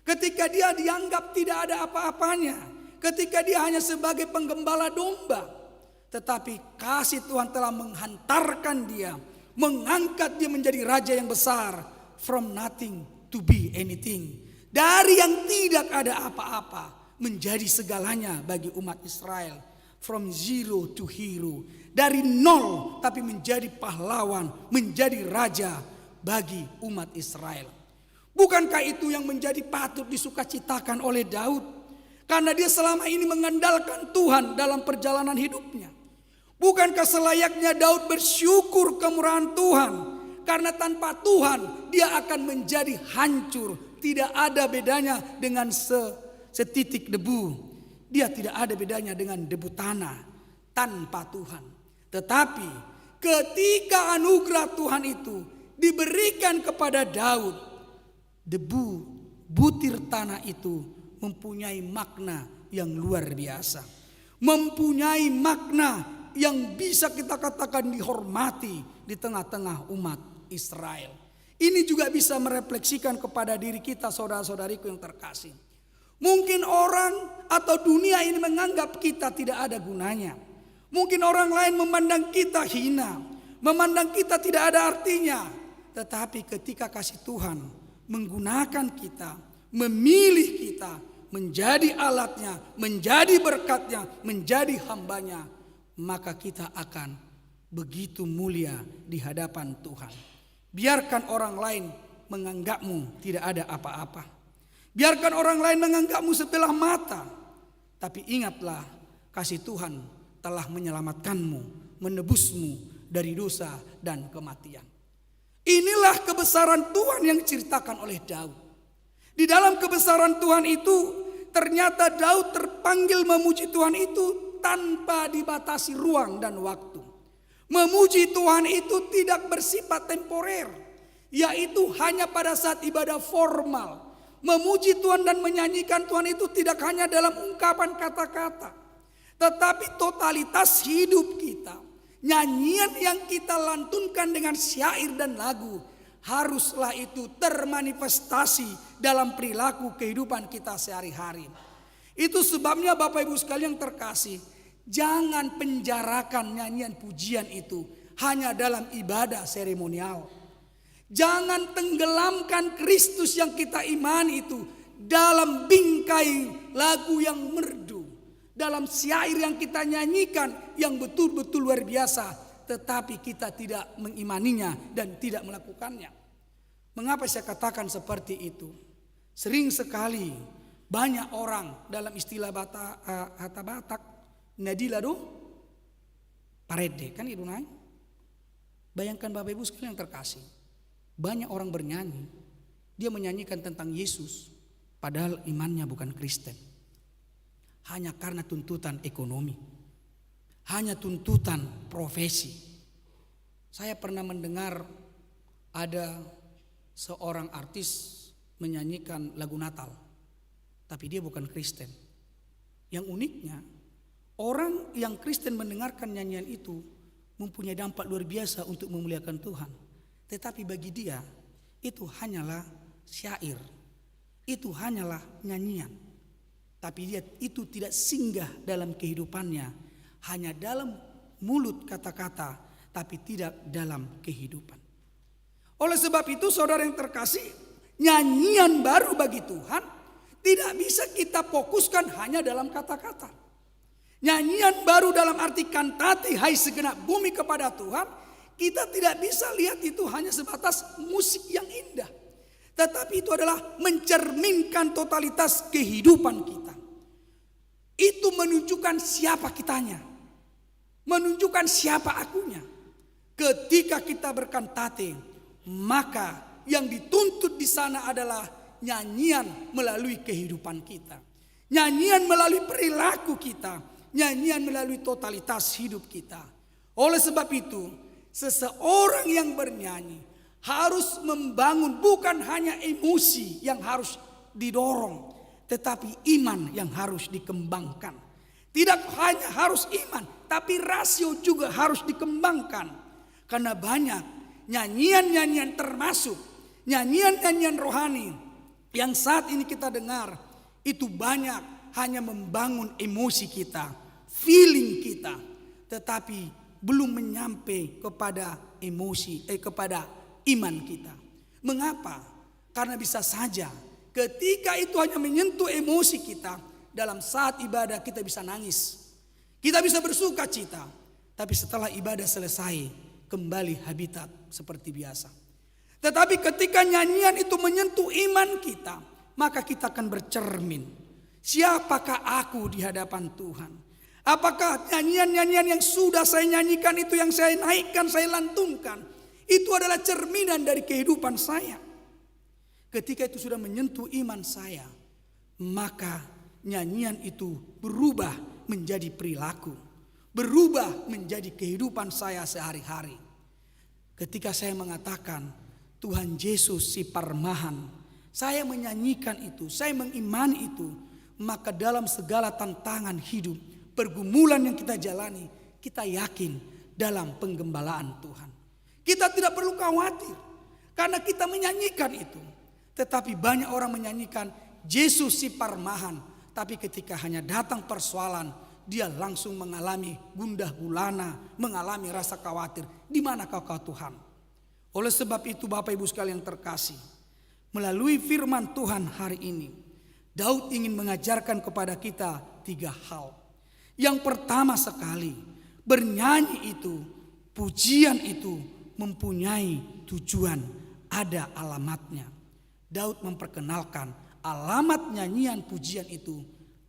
Ketika dia dianggap tidak ada apa-apanya. Ketika dia hanya sebagai penggembala domba. Tetapi kasih Tuhan telah menghantarkan dia, mengangkat dia menjadi raja yang besar. From nothing to be anything. Dari yang tidak ada apa-apa menjadi segalanya bagi umat Israel. From zero to hero. Dari nol tapi menjadi pahlawan, menjadi raja bagi umat Israel. Bukankah itu yang menjadi patut disukacitakan oleh Daud? Karena dia selama ini mengandalkan Tuhan dalam perjalanan hidupnya. Bukankah selayaknya Daud bersyukur kemurahan Tuhan? Karena tanpa Tuhan dia akan menjadi hancur. Tidak ada bedanya dengan setitik debu. Dia tidak ada bedanya dengan debu tanah tanpa Tuhan. Tetapi ketika anugerah Tuhan itu diberikan kepada Daud, debu butir tanah itu mempunyai makna yang luar biasa. Mempunyai makna yang bisa kita katakan dihormati di tengah-tengah umat Israel. Ini juga bisa merefleksikan kepada diri kita saudara-saudariku yang terkasih. Mungkin orang atau dunia ini menganggap kita tidak ada gunanya. Mungkin orang lain memandang kita hina, memandang kita tidak ada artinya. Tetapi ketika kasih Tuhan menggunakan kita, memilih kita menjadi alatnya, menjadi berkatnya, menjadi hambanya, maka kita akan begitu mulia di hadapan Tuhan. Biarkan orang lain menganggapmu tidak ada apa-apa. Biarkan orang lain menganggapmu sebelah mata. Tapi ingatlah, kasih Tuhan telah menyelamatkanmu, menebusmu dari dosa dan kematian. Inilah kebesaran Tuhan yang diceritakan oleh Daud. Di dalam kebesaran Tuhan itu, ternyata Daud terpanggil memuji Tuhan itu tanpa dibatasi ruang dan waktu. Memuji Tuhan itu tidak bersifat temporer, yaitu hanya pada saat ibadah formal. Memuji Tuhan dan menyanyikan Tuhan itu tidak hanya dalam ungkapan kata-kata, tetapi totalitas hidup kita. Nyanyian yang kita lantunkan dengan syair dan lagu, haruslah itu termanifestasi dalam perilaku kehidupan kita sehari-hari. Itu sebabnya Bapak Ibu sekalian yang terkasih, jangan penjarakan nyanyian pujian itu hanya dalam ibadah seremonial. Jangan tenggelamkan Kristus yang kita imani itu dalam bingkai lagu yang merdu, dalam syair yang kita nyanyikan yang betul-betul luar biasa, tetapi kita tidak mengimaninya dan tidak melakukannya. Mengapa saya katakan seperti itu? Sering sekali banyak orang dalam istilah Hata Batak, nadila do parede, kan itu naik. Bayangkan Bapak Ibu sekalian yang terkasih, banyak orang bernyanyi, dia menyanyikan tentang Yesus, padahal imannya bukan Kristen. Hanya karena tuntutan ekonomi, hanya tuntutan profesi. Saya pernah mendengar ada seorang artis menyanyikan lagu Natal, tapi dia bukan Kristen. Yang uniknya, orang yang Kristen mendengarkan nyanyian itu mempunyai dampak luar biasa untuk memuliakan Tuhan. Tetapi bagi dia itu hanyalah syair, itu hanyalah nyanyian. Tapi dia itu tidak singgah dalam kehidupannya, hanya dalam mulut kata-kata, tapi tidak dalam kehidupan. Oleh sebab itu saudara yang terkasih, nyanyian baru bagi Tuhan tidak bisa kita fokuskan hanya dalam kata-kata. Nyanyian baru dalam arti kantate hai segenap bumi kepada Tuhan, kita tidak bisa lihat itu hanya sebatas musik yang indah. Tetapi itu adalah mencerminkan totalitas kehidupan kita. Itu menunjukkan siapa kitanya, menunjukkan siapa akunya. Ketika kita berkantate, maka yang dituntut di sana adalah nyanyian melalui kehidupan kita, nyanyian melalui perilaku kita, nyanyian melalui totalitas hidup kita. Oleh sebab itu, seseorang yang bernyanyi harus membangun bukan hanya emosi yang harus didorong, tetapi iman yang harus dikembangkan. Tidak hanya harus iman, tapi rasio juga harus dikembangkan. Karena banyak nyanyian-nyanyian termasuk nyanyian-nyanyian rohani yang saat ini kita dengar, itu banyak hanya membangun emosi kita, feeling kita, tetapi belum menyampai kepada kepada iman kita. Mengapa? Karena bisa saja ketika itu hanya menyentuh emosi kita, dalam saat ibadah kita bisa nangis, kita bisa bersuka cita, tapi setelah ibadah selesai kembali habitat seperti biasa. Tetapi ketika nyanyian itu menyentuh iman kita, maka kita akan bercermin, siapakah aku di hadapan Tuhan? Apakah nyanyian-nyanyian yang sudah saya nyanyikan itu, yang saya naikkan, saya lantunkan, itu adalah cerminan dari kehidupan saya? Ketika itu sudah menyentuh iman saya, maka nyanyian itu berubah menjadi perilaku, berubah menjadi kehidupan saya sehari-hari. Ketika saya mengatakan Tuhan Yesus si Parmahan, saya menyanyikan itu, saya mengimani itu, maka dalam segala tantangan hidup, pergumulan yang kita jalani, kita yakin dalam penggembalaan Tuhan. Kita tidak perlu khawatir karena kita menyanyikan itu. Tetapi banyak orang menyanyikan Yesus si Parmahan, tapi ketika hanya datang persoalan, dia langsung mengalami gundah gulana, mengalami rasa khawatir. Di mana kau Tuhan? Oleh sebab itu Bapak Ibu sekalian yang terkasih, melalui firman Tuhan hari ini, Daud ingin mengajarkan kepada kita 3 hal. Yang pertama sekali, bernyanyi itu, pujian itu mempunyai tujuan, ada alamatnya. Daud memperkenalkan alamat nyanyian pujian itu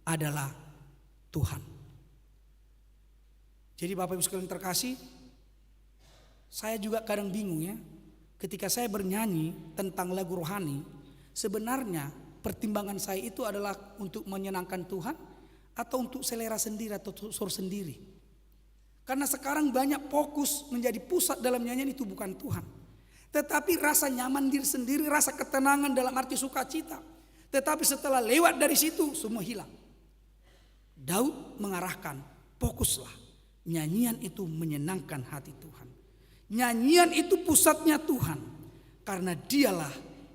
adalah Tuhan. Jadi Bapak Ibu sekalian terkasih, saya juga kadang bingung ya. Ketika saya bernyanyi tentang lagu rohani, sebenarnya pertimbangan saya itu adalah untuk menyenangkan Tuhan atau untuk selera sendiri atau suara sendiri. Karena sekarang banyak fokus menjadi pusat dalam nyanyian itu bukan Tuhan, tetapi rasa nyaman diri sendiri, rasa ketenangan dalam arti sukacita. Tetapi setelah lewat dari situ semua hilang. Daud mengarahkan, fokuslah, nyanyian itu menyenangkan hati Tuhan. Nyanyian itu pusatnya Tuhan, karena dialah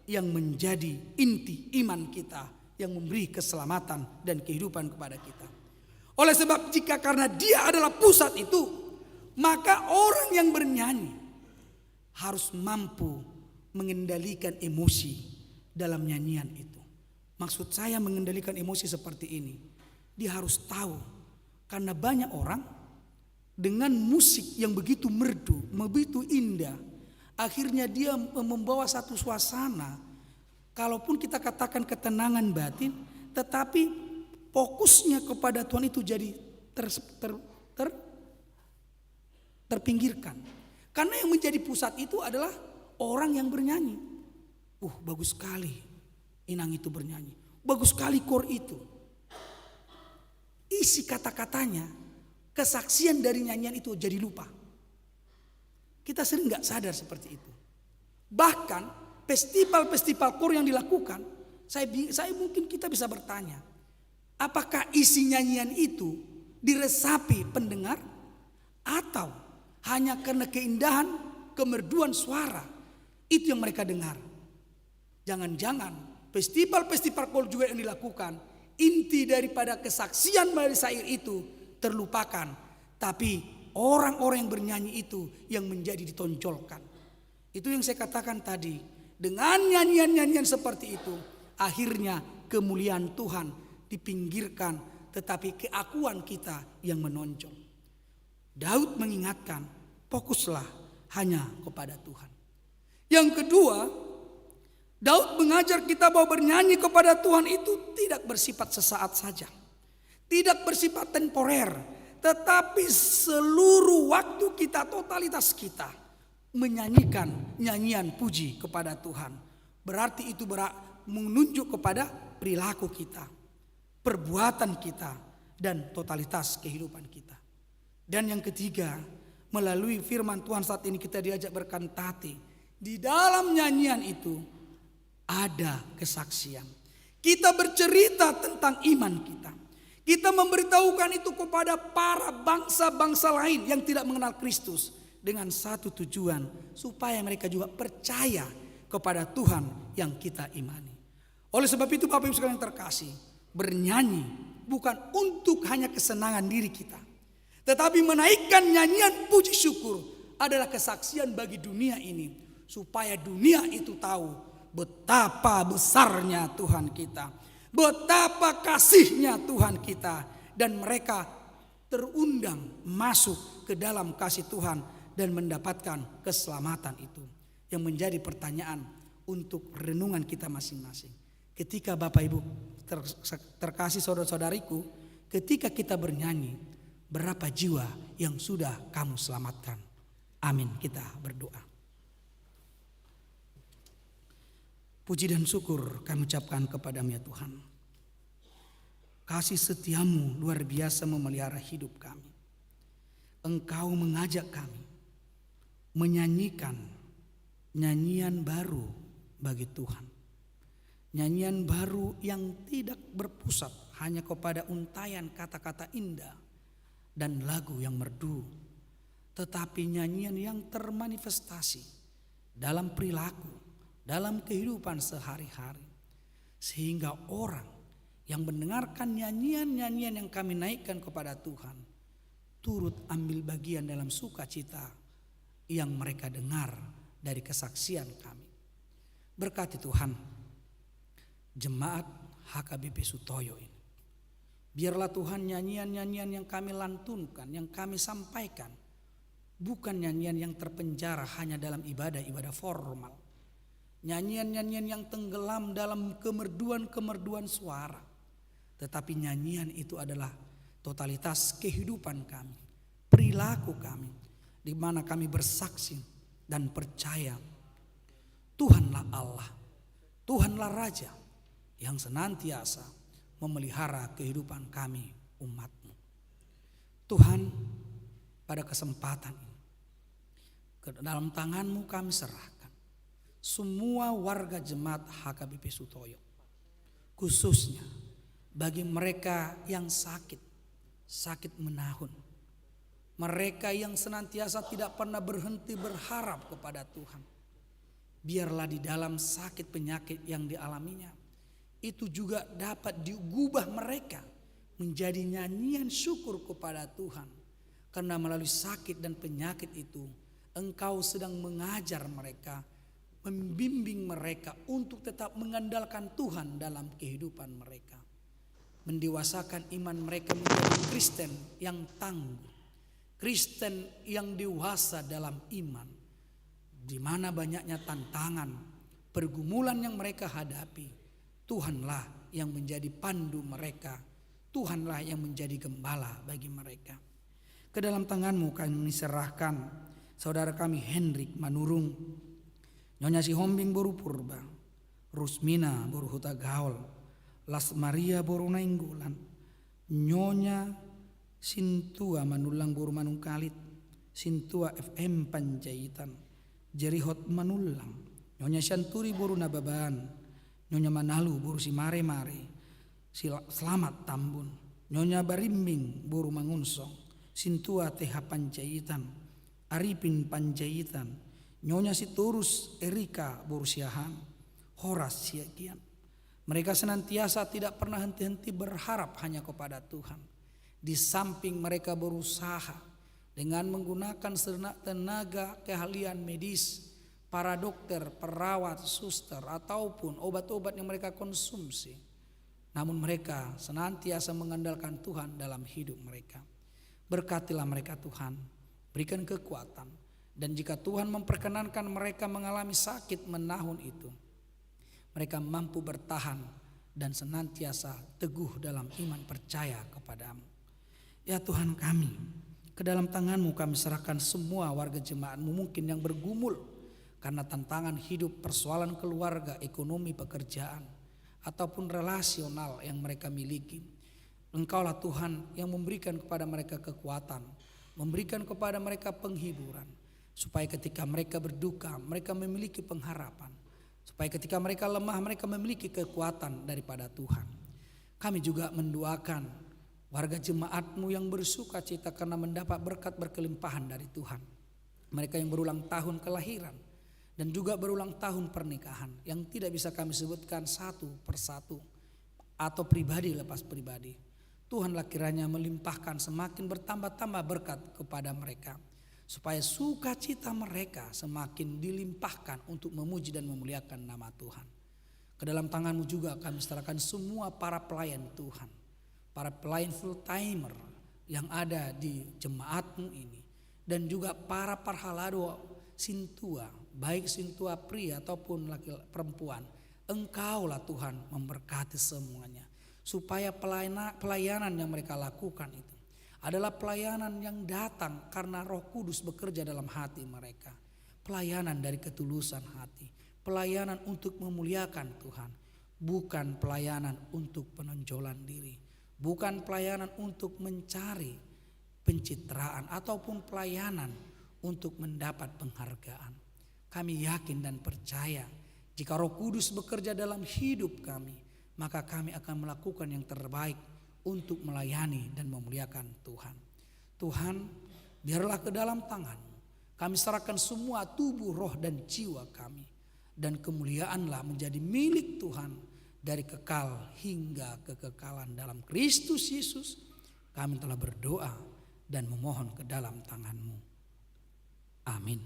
yang menjadi inti iman kita, yang memberi keselamatan dan kehidupan kepada kita. Oleh sebab jika karena dia adalah pusat itu, maka orang yang bernyanyi harus mampu mengendalikan emosi dalam nyanyian itu. Maksud saya mengendalikan emosi seperti ini, dia harus tahu, karena banyak orang dengan musik yang begitu merdu, begitu indah, akhirnya dia membawa satu suasana, kalaupun kita katakan ketenangan batin, tetapi fokusnya kepada Tuhan itu jadi terpinggirkan. Karena yang menjadi pusat itu adalah orang yang bernyanyi. Bagus sekali inang itu bernyanyi, bagus sekali kor itu. Isi kata-katanya, kesaksian dari nyanyian itu jadi lupa. Kita sering gak sadar seperti itu. Bahkan festival-festival kor yang dilakukan, saya mungkin kita bisa bertanya, apakah isi nyanyian itu diresapi pendengar, atau hanya karena keindahan, kemerduan suara itu yang mereka dengar? Jangan-jangan festival-festival kor juga yang dilakukan, inti daripada kesaksian dari syair itu terlupakan, tapi orang-orang yang bernyanyi itu yang menjadi ditonjolkan. Itu yang saya katakan tadi, dengan nyanyian-nyanyian seperti itu, akhirnya kemuliaan Tuhan dipinggirkan, tetapi keakuan kita yang menonjol. Daud mengingatkan, fokuslah hanya kepada Tuhan. Yang kedua, Daud mengajar kita bahwa bernyanyi kepada Tuhan itu tidak bersifat sesaat saja, tidak bersifat temporer, tetapi seluruh waktu kita, totalitas kita menyanyikan nyanyian puji kepada Tuhan. Berarti itu menunjuk kepada perilaku kita, perbuatan kita, dan totalitas kehidupan kita. Dan yang ketiga, melalui firman Tuhan saat ini kita diajak berkantate. Di dalam nyanyian itu ada kesaksian. Kita bercerita tentang iman kita. Kita memberitahukan itu kepada para bangsa-bangsa lain yang tidak mengenal Kristus, dengan satu tujuan, supaya mereka juga percaya kepada Tuhan yang kita imani. Oleh sebab itu Bapak Ibu sekalian terkasih, bernyanyi bukan untuk hanya kesenangan diri kita, tetapi menaikkan nyanyian puji syukur adalah kesaksian bagi dunia ini, supaya dunia itu tahu betapa besarnya Tuhan kita, betapa kasihnya Tuhan kita, dan mereka terundang masuk ke dalam kasih Tuhan dan mendapatkan keselamatan itu. Yang menjadi pertanyaan untuk renungan kita masing-masing. Ketika Bapak Ibu terkasih saudara-saudariku, ketika kita bernyanyi, berapa jiwa yang sudah kamu selamatkan? Amin, kita berdoa. Puji dan syukur kami ucapkan kepadamu ya Tuhan. Kasih setiamu luar biasa memelihara hidup kami. Engkau mengajak kami menyanyikan nyanyian baru bagi Tuhan. Nyanyian baru yang tidak berpusat hanya kepada untayan kata-kata indah dan lagu yang merdu, tetapi nyanyian yang termanifestasi dalam perilaku, dalam kehidupan sehari-hari, sehingga orang yang mendengarkan nyanyian-nyanyian yang kami naikkan kepada Tuhan turut ambil bagian dalam sukacita yang mereka dengar dari kesaksian kami. Berkati Tuhan jemaat HKBP Sutoyo ini. Biarlah Tuhan nyanyian-nyanyian yang kami lantunkan, yang kami sampaikan, bukan nyanyian yang terpenjara hanya dalam ibadah-ibadah formal, nyanyian-nyanyian yang tenggelam dalam kemerduan-kemerduan suara. Tetapi nyanyian itu adalah totalitas kehidupan kami, perilaku kami, di mana kami bersaksi dan percaya Tuhanlah Allah, Tuhanlah Raja yang senantiasa memelihara kehidupan kami umat-Mu. Tuhan, pada kesempatan ini ke dalam tangan-Mu kami serahkan semua warga jemaat HKBP Sutoyo, khususnya bagi mereka yang sakit menahun, mereka yang senantiasa tidak pernah berhenti berharap kepada Tuhan. Biarlah di dalam sakit penyakit yang dialaminya itu juga dapat diubah mereka menjadi nyanyian syukur kepada Tuhan. Karena melalui sakit dan penyakit itu Engkau sedang mengajar mereka, membimbing mereka untuk tetap mengandalkan Tuhan dalam kehidupan mereka. Mendewasakan iman mereka menjadi Kristen yang tangguh, Kristen yang dewasa dalam iman, di mana banyaknya tantangan, pergumulan yang mereka hadapi, Tuhanlah yang menjadi pandu mereka, Tuhanlah yang menjadi gembala bagi mereka. Ke dalam tangan-Mu kami serahkan saudara kami Hendrik Manurung, Nyonya Si Hombing Boru Purba, Rusmina Boru Huta Gaul, Las Maria Boru Nainggolan, Nyonya Sintua Manulang Boru Manung Kalit, Sintua FM Panjaitan, Jerihot Manulang, Nyonya Syanturi Boru Nababan, Nyonya Manalu Boru Simare-mare, Selamat Tambun, Nyonya Barimbing Boru Mangunsong, Sintua TH Panjaitan, Arifin Panjaitan, Nyonya Sitorus Erika Boru Siahan, Horas Siagian. Mereka senantiasa tidak pernah henti-henti berharap hanya kepada Tuhan. Di samping mereka berusaha dengan menggunakan tenaga keahlian medis, para dokter, perawat, suster, ataupun obat-obat yang mereka konsumsi. Namun mereka senantiasa mengandalkan Tuhan dalam hidup mereka. Berkatilah mereka Tuhan, berikan kekuatan. Dan jika Tuhan memperkenankan mereka mengalami sakit menahun itu, mereka mampu bertahan dan senantiasa teguh dalam iman percaya kepadamu. Ya Tuhan kami, ke dalam tangan-Mu kami serahkan semua warga jemaat-Mu mungkin yang bergumul karena tantangan hidup, persoalan keluarga, ekonomi, pekerjaan, ataupun relasional yang mereka miliki. Engkaulah Tuhan yang memberikan kepada mereka kekuatan, memberikan kepada mereka penghiburan, supaya ketika mereka berduka, mereka memiliki pengharapan, supaya ketika mereka lemah, mereka memiliki kekuatan daripada Tuhan. Kami juga mendoakan warga jemaat-Mu yang bersuka cita karena mendapat berkat berkelimpahan dari Tuhan. Mereka yang berulang tahun kelahiran dan juga berulang tahun pernikahan yang tidak bisa kami sebutkan satu persatu atau pribadi lepas pribadi. Tuhanlah kiranya melimpahkan semakin bertambah-tambah berkat kepada mereka, supaya sukacita mereka semakin dilimpahkan untuk memuji dan memuliakan nama Tuhan. Ke dalam tangan-Mu juga kami serahkan semua para pelayan Tuhan, para pelayan full timer yang ada di jemaat-Mu ini, dan juga para parhalado sintua, baik sintua pria ataupun laki perempuan. Engkaulah Tuhan memberkati semuanya, supaya pelayanan yang mereka lakukan itu adalah pelayanan yang datang karena Roh Kudus bekerja dalam hati mereka. Pelayanan dari ketulusan hati, pelayanan untuk memuliakan Tuhan, bukan pelayanan untuk penonjolan diri, bukan pelayanan untuk mencari pencitraan ataupun pelayanan untuk mendapat penghargaan. Kami yakin dan percaya jika Roh Kudus bekerja dalam hidup kami, maka kami akan melakukan yang terbaik untuk melayani dan memuliakan Tuhan. Tuhan, biarlah ke dalam tangan-Mu kami serahkan semua tubuh, roh dan jiwa kami, dan kemuliaanlah menjadi milik Tuhan dari kekal hingga kekekalan dalam Kristus Yesus. Kami telah berdoa dan memohon ke dalam tangan-Mu. Amin.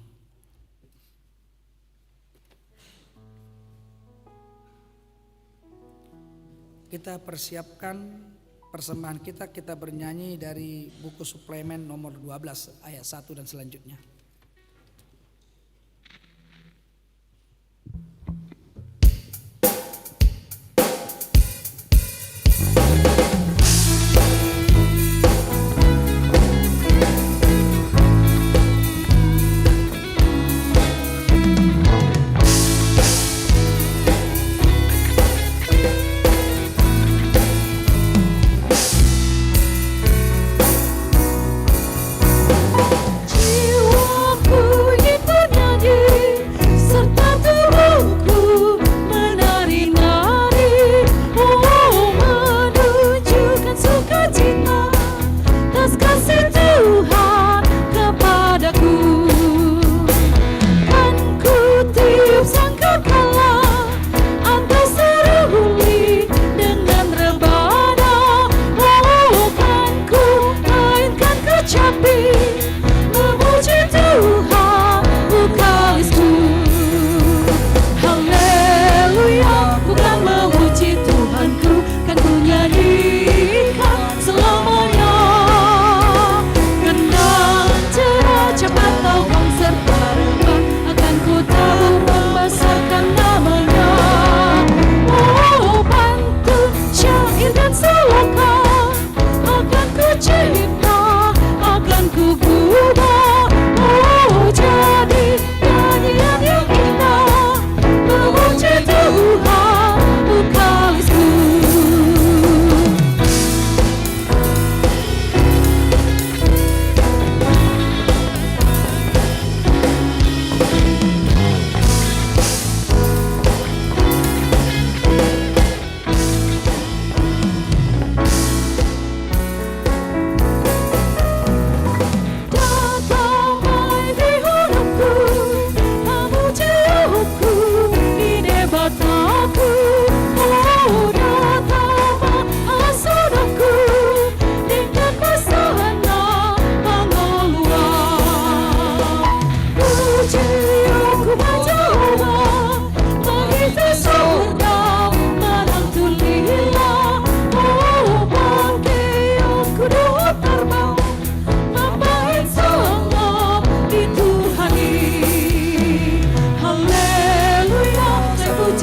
Kita persiapkan persembahan kita bernyanyi dari buku suplemen nomor 12 ayat 1 dan selanjutnya.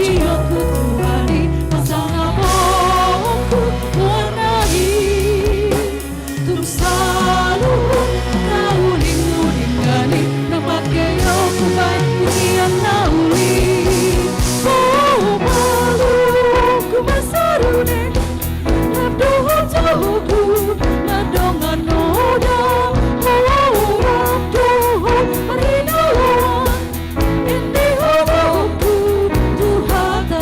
dia ku Tuhani, pasang aku warnai, tum selalu kau lingkungi, nampak kaya ku baik pujian nauli, oh malu ku masarune, nadoh jauhku, nadongan noda, oh radoh marinawan, ini hobaku Tuhan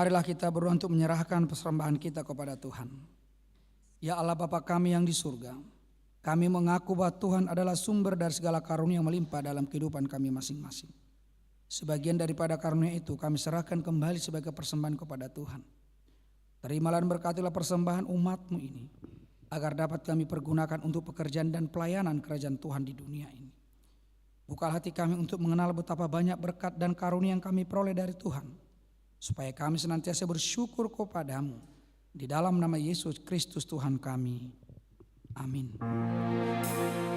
Marilah kita berdoa untuk menyerahkan persembahan kita kepada Tuhan. Ya Allah Bapa kami yang di surga, kami mengaku bahwa Tuhan adalah sumber dari segala karunia yang melimpah dalam kehidupan kami masing-masing. Sebagian daripada karunia itu kami serahkan kembali sebagai persembahan kepada Tuhan. Terimalah dan berkatilah persembahan umat-Mu ini, agar dapat kami pergunakan untuk pekerjaan dan pelayanan kerajaan Tuhan di dunia ini. Bukalah hati kami untuk mengenal betapa banyak berkat dan karunia yang kami peroleh dari Tuhan, supaya kami senantiasa bersyukur kepada-Mu. Di dalam nama Yesus Kristus Tuhan kami. Amin. Tuhan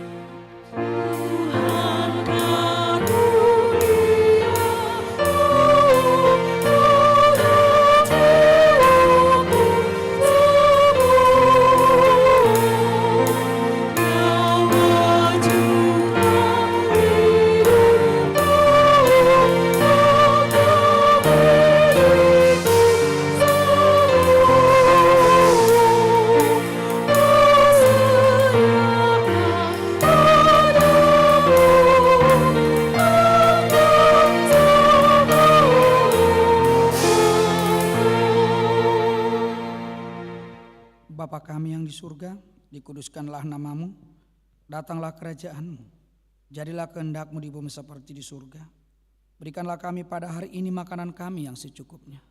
Bapa kami yang di surga, dikuduskanlah nama-Mu, datanglah kerajaan-Mu, jadilah kehendak-Mu di bumi seperti di surga. Berikanlah kami pada hari ini makanan kami yang secukupnya,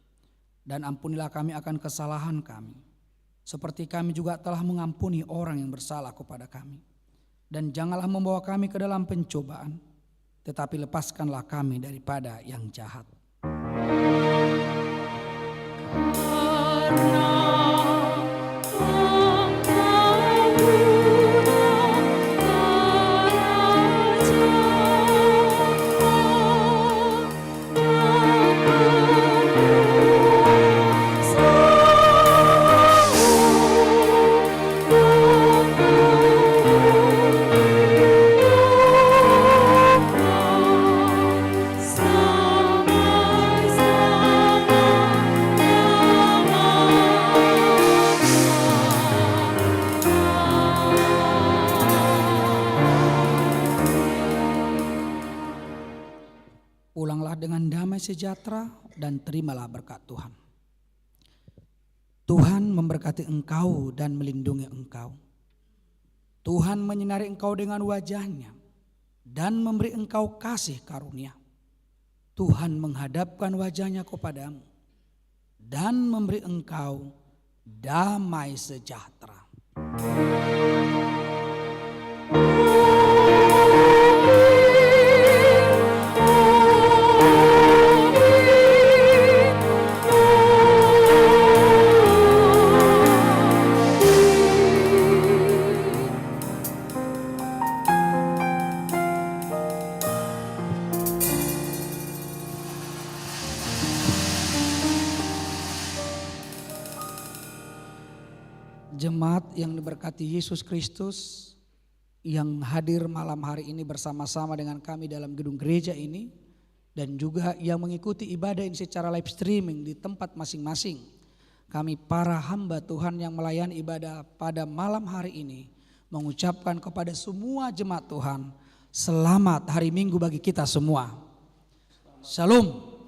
dan ampunilah kami akan kesalahan kami, seperti kami juga telah mengampuni orang yang bersalah kepada kami. Dan janganlah membawa kami ke dalam pencobaan, tetapi lepaskanlah kami daripada yang jahat. Pulanglah dengan damai sejahtera dan terimalah berkat Tuhan. Tuhan memberkati engkau dan melindungi engkau. Tuhan menyinari engkau dengan wajah-Nya dan memberi engkau kasih karunia. Tuhan menghadapkan wajah-Nya kepadamu dan memberi engkau damai sejahtera. Jemaat yang diberkati Yesus Kristus yang hadir malam hari ini bersama-sama dengan kami dalam gedung gereja ini, dan juga yang mengikuti ibadah ini secara live streaming di tempat masing-masing. Kami para hamba Tuhan yang melayani ibadah pada malam hari ini mengucapkan kepada semua jemaat Tuhan, selamat hari Minggu bagi kita semua. Shalom.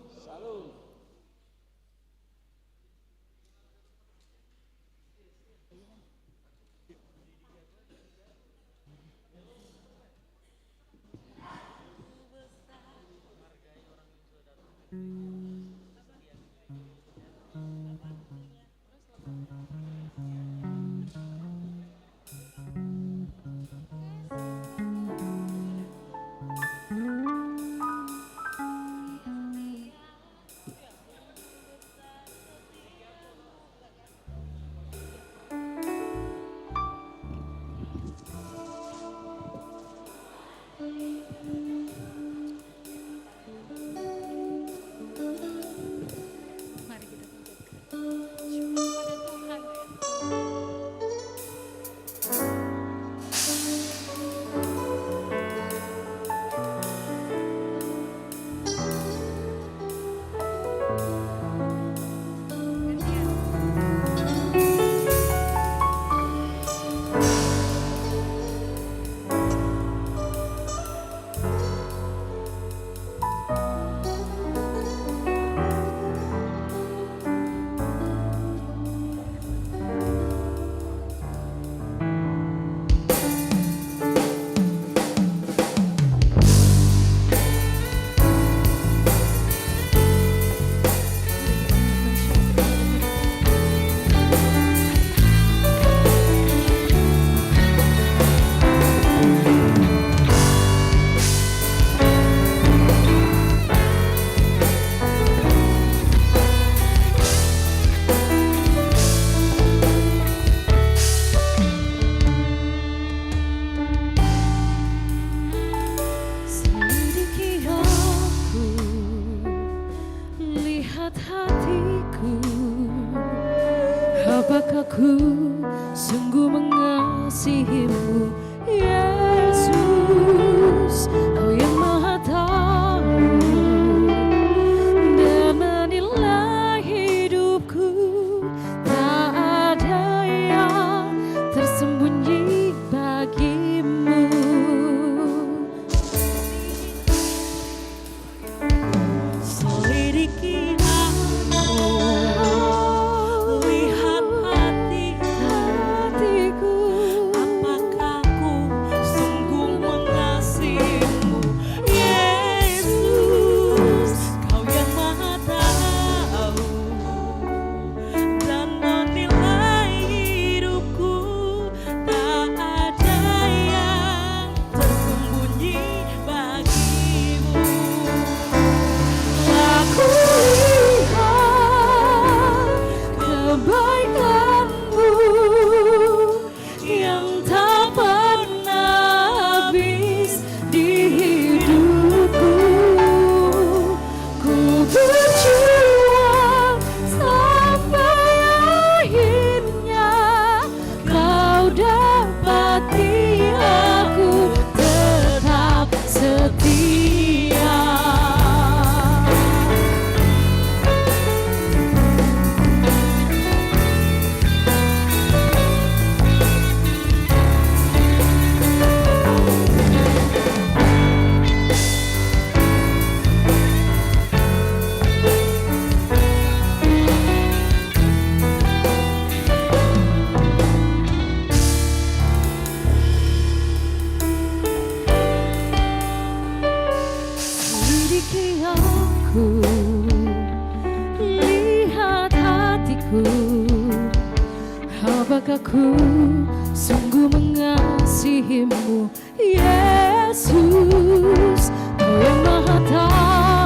Apakah ku sungguh mengasihimu, Yesus? Kau yang Maha tahu dan menilai hidupku. Tak ada yang tersembunyi bagimu. Selidiki aku, lihat hatiku. Apakah ku sungguh mengasihimu, Yesus? Kau yang Maha tahu dan menilai hidupku. Tak ada yang tersembunyi bagimu. Aku lihat kebaikanmu yang tak pernah habis di hidupku. Ku berjuang sampai akhirnya kau dapati aku tetap setia. Selidiki aku, lihat hatiku. Apakah ku sungguh mengasihimu, Yesus? Kau yang Maha tahu